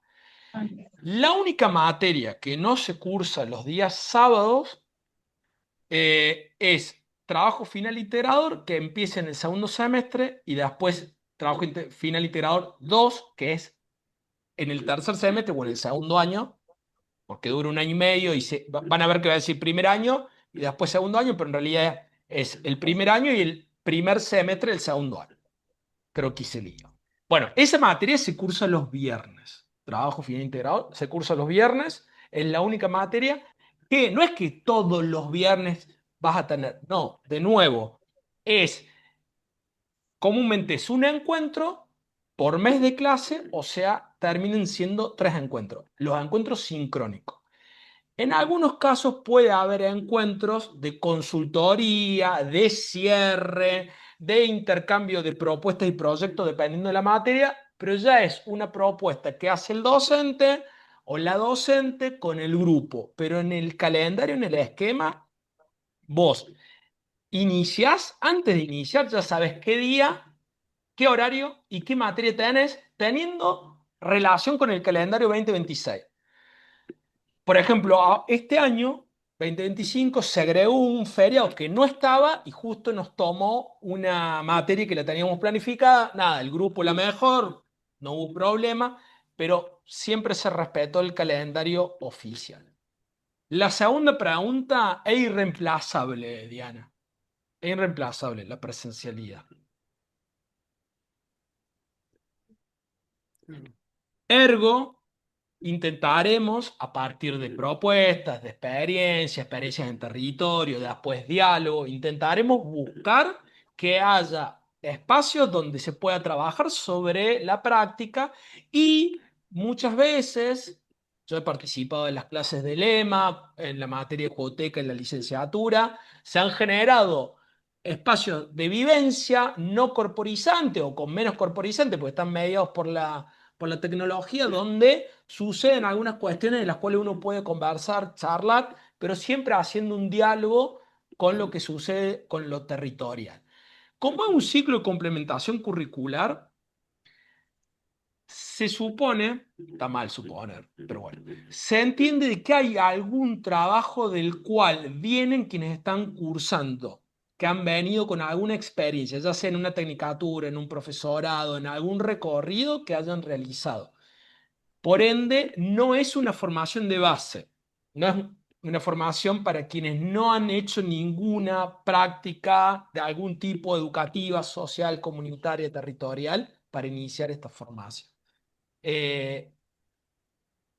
[SPEAKER 1] La única materia que no se cursa los días sábados es trabajo final integrador que empieza en el segundo semestre y después trabajo final integrador 2 que es en el tercer semestre o en el segundo año, porque dura 1 año y medio y van a ver que va a decir primer año y después segundo año, pero en realidad es el primer año y el primer semestre del segundo año. Creo que hice lío. Bueno, esa materia se cursa los viernes. Trabajo final integrador se cursa los viernes. Es la única materia que no es que todos los viernes vas a tener. No, de nuevo, comúnmente es un encuentro por mes de clase, o sea, terminen siendo 3 encuentros. Los encuentros sincrónicos. En algunos casos puede haber encuentros de consultoría, de cierre, de intercambio de propuestas y proyectos dependiendo de la materia, pero ya es una propuesta que hace el docente o la docente con el grupo. Pero en el calendario, en el esquema, vos iniciás, antes de iniciar ya sabes qué día, qué horario y qué materia tenés, teniendo relación con el calendario 2026. Por ejemplo, este año 2025 se agregó un feriado que no estaba y justo nos tomó una materia que la teníamos planificada. Nada, el grupo la mejor, no hubo problema, pero siempre se respetó el calendario oficial. La segunda pregunta es irreemplazable, Diana. Es irreemplazable la presencialidad. Ergo, intentaremos, a partir de propuestas, de experiencias en territorio, después diálogo, intentaremos buscar que haya espacios donde se pueda trabajar sobre la práctica y muchas veces, yo he participado en las clases de lema, en la materia de cuoteca, en la licenciatura, se han generado espacios de vivencia no corporizante o con menos corporizante, porque están mediados por la tecnología, donde suceden algunas cuestiones en las cuales uno puede conversar, charlar, pero siempre haciendo un diálogo con lo que sucede con lo territorial. Como es un ciclo de complementación curricular, se supone, está mal suponer, pero bueno, se entiende de que hay algún trabajo del cual vienen quienes están cursando, que han venido con alguna experiencia, ya sea en una tecnicatura, en un profesorado, en algún recorrido que hayan realizado. Por ende, no es una formación de base, no es una formación para quienes no han hecho ninguna práctica de algún tipo educativa, social, comunitaria, territorial para iniciar esta formación. Eh,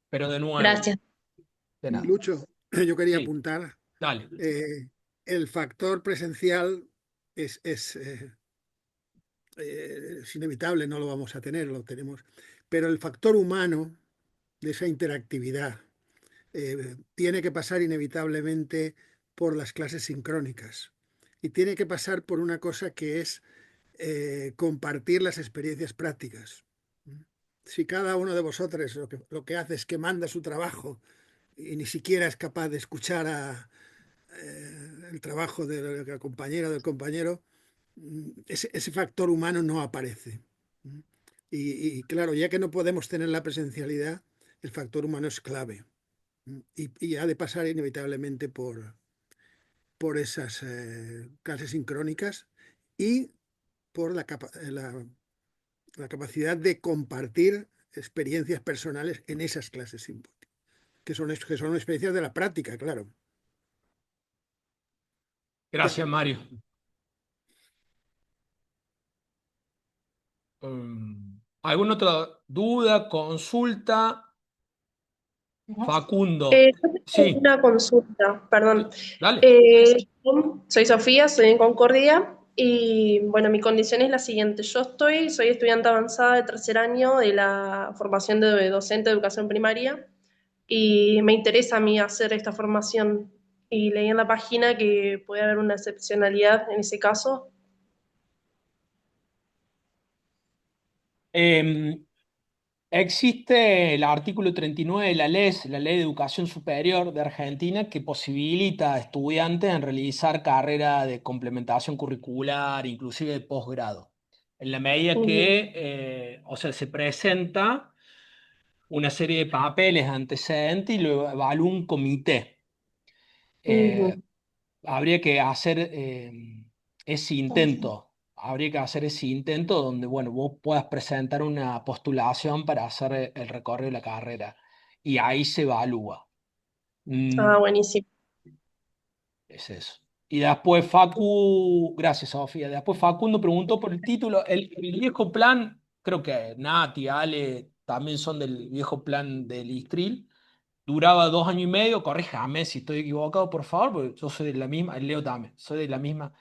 [SPEAKER 1] pero de nuevo,
[SPEAKER 9] Gracias.
[SPEAKER 1] de nada.
[SPEAKER 2] Lucho, yo quería
[SPEAKER 1] Sí,
[SPEAKER 2] apuntar,
[SPEAKER 1] dale.
[SPEAKER 2] el factor presencial es inevitable, no lo vamos a tener, lo tenemos, pero el factor humano de esa interactividad tiene que pasar inevitablemente por las clases sincrónicas y tiene que pasar por una cosa que es compartir las experiencias prácticas. Si cada uno de vosotros lo que hace es que manda su trabajo y ni siquiera es capaz de escuchar el trabajo de la compañera o del compañero, ese factor humano no aparece. Y claro, ya que no podemos tener la presencialidad, el factor humano es clave. Y ha de pasar inevitablemente por esas clases sincrónicas y por la capacidad de compartir experiencias personales en esas clases simpóticas, que son experiencias de la práctica, claro.
[SPEAKER 1] Gracias, Mario. ¿Alguna otra duda, consulta? Facundo.
[SPEAKER 10] Yo tengo
[SPEAKER 1] Sí,
[SPEAKER 10] una consulta, perdón.
[SPEAKER 1] dale.
[SPEAKER 10] Yo soy Sofía, soy en Concordia y bueno, mi condición es la siguiente. Soy estudiante avanzada de tercer año de la formación de docente de educación primaria y me interesa a mí hacer esta formación y leí en la página que puede haber una excepcionalidad en ese caso.
[SPEAKER 1] Em, Existe el artículo 39 de la LES, la Ley de Educación Superior de Argentina, que posibilita a estudiantes en realizar carrera de complementación curricular, inclusive de posgrado, en la medida
[SPEAKER 10] Ujú,
[SPEAKER 1] que, o sea, se presenta una serie de papeles antecedentes y lo evalúa un comité. Eh,
[SPEAKER 10] ujú.
[SPEAKER 1] Habría que hacer ese intento. Habría que hacer ese intento donde, bueno, vos puedas presentar una postulación para hacer el recorrido de la carrera. Y ahí se evalúa.
[SPEAKER 10] Ah,
[SPEAKER 1] Mm,
[SPEAKER 10] buenísimo.
[SPEAKER 1] es eso. Y después gracias Sofía, después Facundo preguntó por el título. El viejo plan, creo que Nati, Ale también son del viejo plan del Istril. Duraba 2 años y medio, corríjame si estoy equivocado, por favor, porque yo soy de la misma, Leo también, soy de la misma.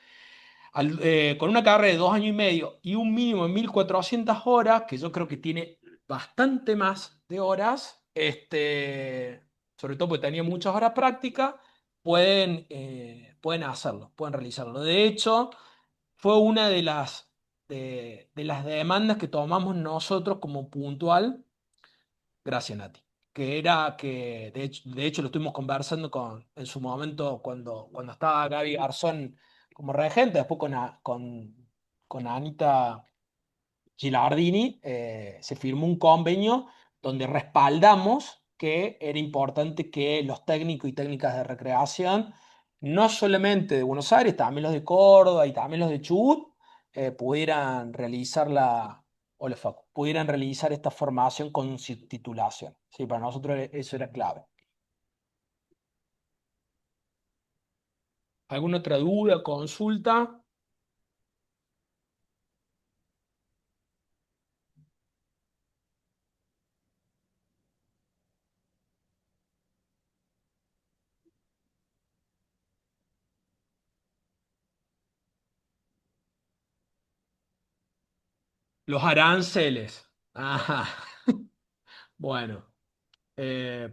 [SPEAKER 1] Con una carrera de 2 años y medio y un mínimo de 1.400 horas, que yo creo que tiene bastante más de horas, sobre todo porque tenía muchas horas prácticas, pueden hacerlo, pueden realizarlo. De hecho, fue una de las demandas que tomamos nosotros como puntual. Gracias, Nati. Que era que, de hecho lo estuvimos conversando en su momento cuando estaba Gaby Garzón como regente, después con Anita Gilardini, se firmó un convenio donde respaldamos que era importante que los técnicos y técnicas de recreación, no solamente de Buenos Aires, también los de Córdoba y también los de Chubut, pudieran realizar hola, Facu, pudieran realizar esta formación con titulación. Sí, para nosotros eso era clave. ¿Alguna otra duda, consulta? Los aranceles. Ajá. Bueno,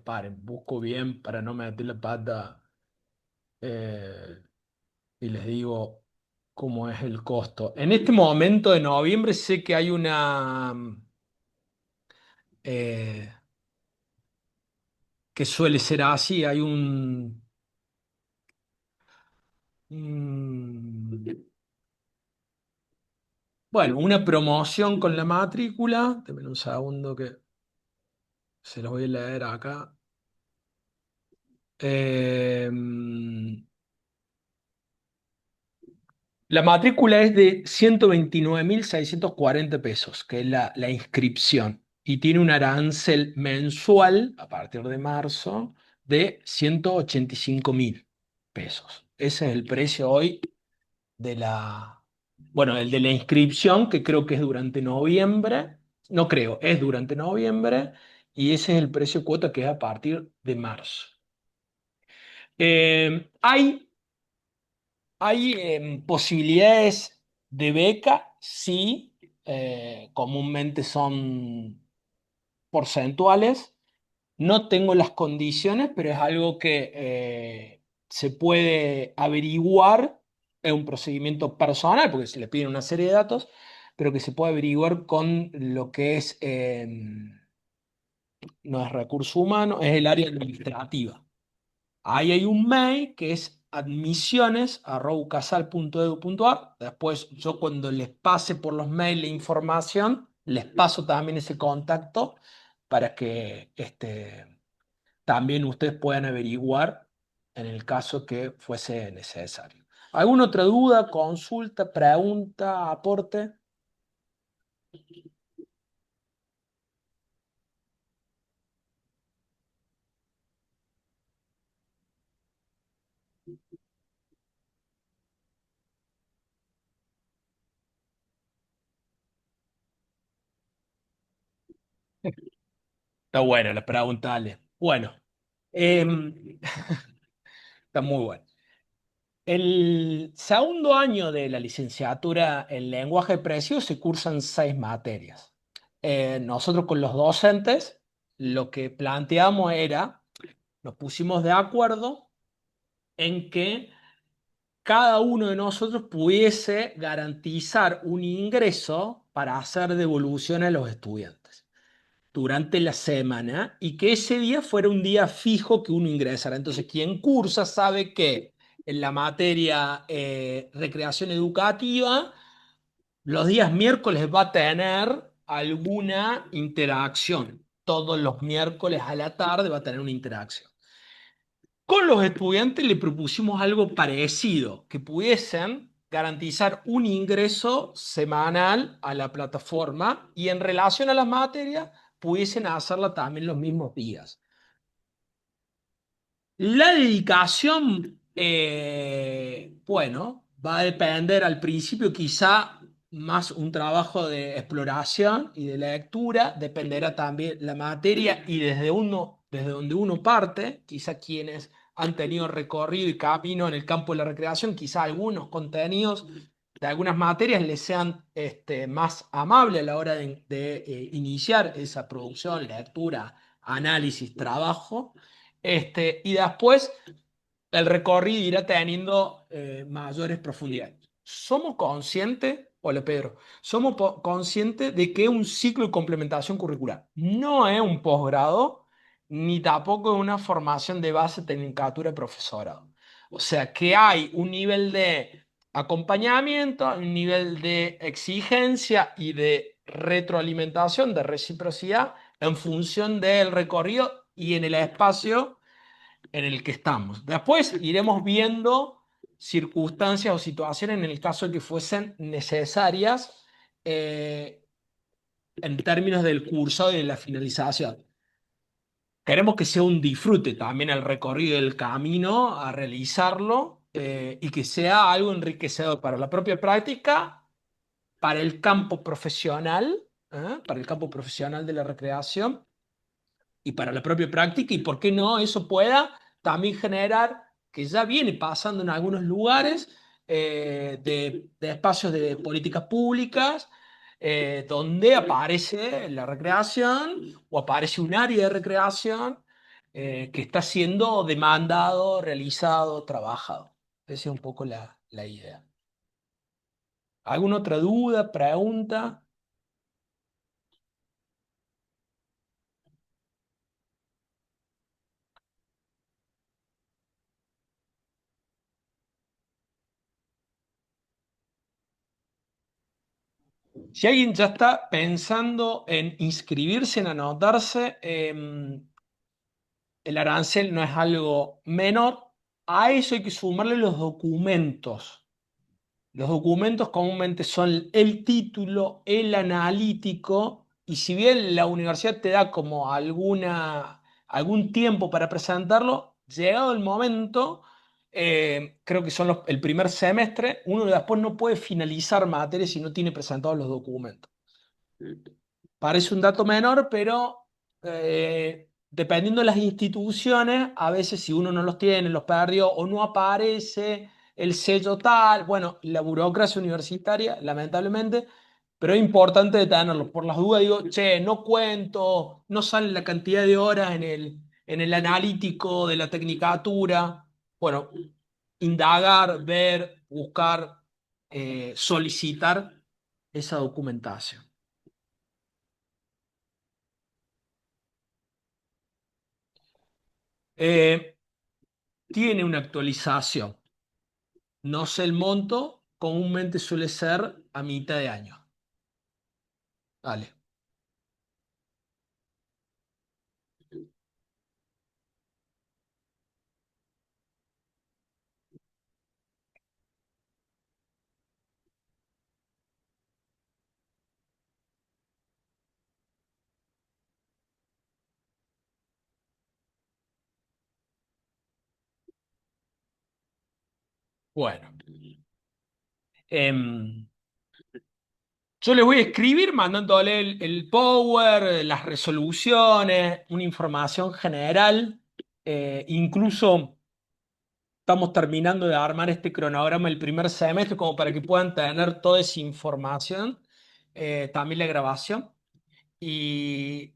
[SPEAKER 1] paren, busco bien para no meter la pata eh, y les digo cómo es el costo. En este momento de noviembre sé que hay eh, que suele ser así, hay un- bueno, una promoción con la matrícula. Denme un segundo que se los voy a leer acá. Eh, la matrícula es de 129.640 pesos, que es la inscripción, y tiene un arancel mensual a partir de marzo de 185.000 pesos. Ese es el precio hoy bueno, el de la inscripción, que creo que es durante noviembre, no creo, es durante noviembre, y ese es el precio cuota que es a partir de marzo. Hay posibilidades de beca, sí, comúnmente son porcentuales. No tengo las condiciones, pero es algo que se puede averiguar. Es un procedimiento personal, porque se le piden una serie de datos, pero que se puede averiguar con lo que es, no es recurso humano, es el área administrativa. Ahí hay un mail que es admisiones@ucasal.edu.ar. Después yo, cuando les pase por los mails la información, les paso también ese contacto para que también ustedes puedan averiguar en el caso que fuese necesario. ¿Alguna otra duda, consulta, pregunta, aporte? Está buena la pregunta, Ale. Bueno, em, está muy bueno. El segundo año de la licenciatura en lenguaje expresivo se cursan 6 materias. Nosotros, con los docentes, lo que planteamos era, nos pusimos de acuerdo en que cada uno de nosotros pudiese garantizar un ingreso para hacer devolución a los estudiantes durante la semana, y que ese día fuera un día fijo que uno ingresara. Entonces, quien cursa sabe que en la materia recreación educativa, los días miércoles va a tener alguna interacción. Todos los miércoles a la tarde va a tener una interacción. Con los estudiantes le propusimos algo parecido, que pudiesen garantizar un ingreso semanal a la plataforma, y en relación a las materias pudiesen hacerla también los mismos días. La dedicación, bueno, va a depender al principio quizá más un trabajo de exploración y de lectura. Dependerá también la materia y desde donde uno parte. Quizá quienes han tenido recorrido y camino en el campo de la recreación, quizá algunos contenidos de algunas materias les sean más amables a la hora de iniciar esa producción, lectura, análisis, trabajo. Y después el recorrido irá teniendo mayores profundidades. Somos conscientes, hola Pedro, somos conscientes de que es un ciclo de complementación curricular. No es un posgrado, ni tampoco es una formación de base, tecnicatura de profesorado. O sea que hay un nivel de acompañamiento, un nivel de exigencia y de retroalimentación, de reciprocidad, en función del recorrido y en el espacio en el que estamos. Después iremos viendo circunstancias o situaciones en el caso de que fuesen necesarias en términos del curso y de la finalización. Queremos que sea un disfrute también el recorrido del camino a realizarlo y que sea algo enriquecedor para la propia práctica, para el campo profesional, para el campo profesional de la recreación y para la propia práctica, y por qué no eso pueda también generar, que ya viene pasando en algunos lugares, de espacios de políticas públicas, donde aparece la recreación o aparece un área de recreación que está siendo demandado, realizado, trabajado. Esa es un poco la idea. ¿Alguna otra duda, pregunta? Si alguien ya está pensando en inscribirse, en anotarse, el arancel no es algo menor. A eso hay que sumarle los documentos. Los documentos comúnmente son el título, el analítico, y si bien la universidad te da como algún tiempo para presentarlo, llegado el momento, creo que son el primer semestre, uno después no puede finalizar materias si no tiene presentados los documentos. Parece un dato menor, pero dependiendo de las instituciones, a veces si uno no los tiene, los perdió o no aparece el sello tal, bueno, la burocracia universitaria, lamentablemente, pero es importante de tenerlos. Por las dudas digo, che, no cuento, no sale la cantidad de horas en el analítico de la tecnicatura. Bueno, indagar, ver, buscar, solicitar esa documentación. Tiene una actualización. No sé el monto, comúnmente suele ser a mitad de año. Vale. Bueno. Yo les voy a escribir mandándole el Power, las resoluciones, una información general. Incluso estamos terminando de armar este cronograma el primer semestre como para que puedan tener toda esa información. También la grabación. Y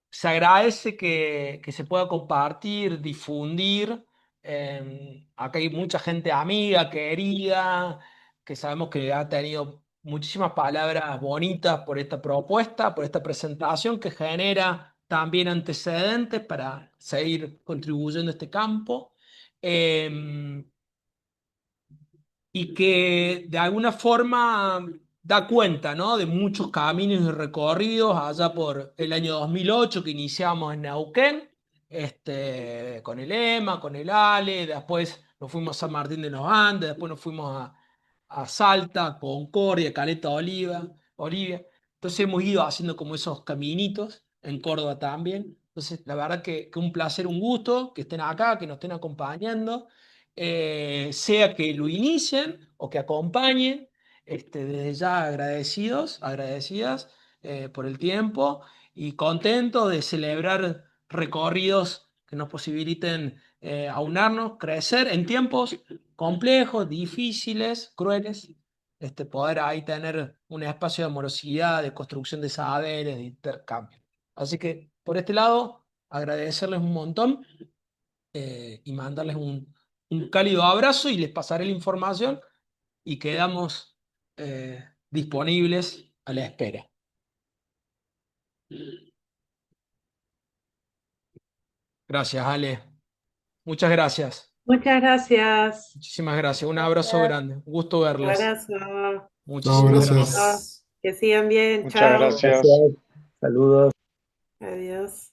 [SPEAKER 1] se agradece que se pueda compartir, difundir. Acá hay mucha gente amiga, querida, que sabemos que ha tenido muchísimas palabras bonitas por esta propuesta, por esta presentación que genera también antecedentes para seguir contribuyendo a este campo. Y que de alguna forma da cuenta, ¿no?, de muchos caminos y recorridos allá por el año 2008 que iniciamos en Neuquén, con el EMA, con el ALE, después nos fuimos a San Martín de los Andes, después nos fuimos a Salta, Concordia, Caleta Olivia. Entonces hemos ido haciendo como esos caminitos, en Córdoba también. Entonces, la verdad que un placer, un gusto que estén acá, que nos estén acompañando, sea que lo inicien o que acompañen, desde ya agradecidas por el tiempo y contentos de celebrar recorridos que nos posibiliten aunarnos, crecer en tiempos complejos, difíciles, crueles, poder ahí tener un espacio de amorosidad, de construcción de saberes, de intercambio. Así que por este lado, agradecerles un montón y mandarles un cálido abrazo y les pasaré la información y quedamos disponibles a la espera. Gracias, Ale. Muchas gracias.
[SPEAKER 8] Muchas gracias.
[SPEAKER 1] Muchísimas gracias. Un abrazo grande. Un gusto
[SPEAKER 8] Un
[SPEAKER 1] verles.
[SPEAKER 8] abrazo.
[SPEAKER 6] Chao,
[SPEAKER 1] Muchísimas gracias.
[SPEAKER 6] gracias.
[SPEAKER 8] Que sigan bien.
[SPEAKER 11] Muchas
[SPEAKER 8] Chao.
[SPEAKER 11] gracias.
[SPEAKER 7] Gracias. Saludos.
[SPEAKER 8] Adiós.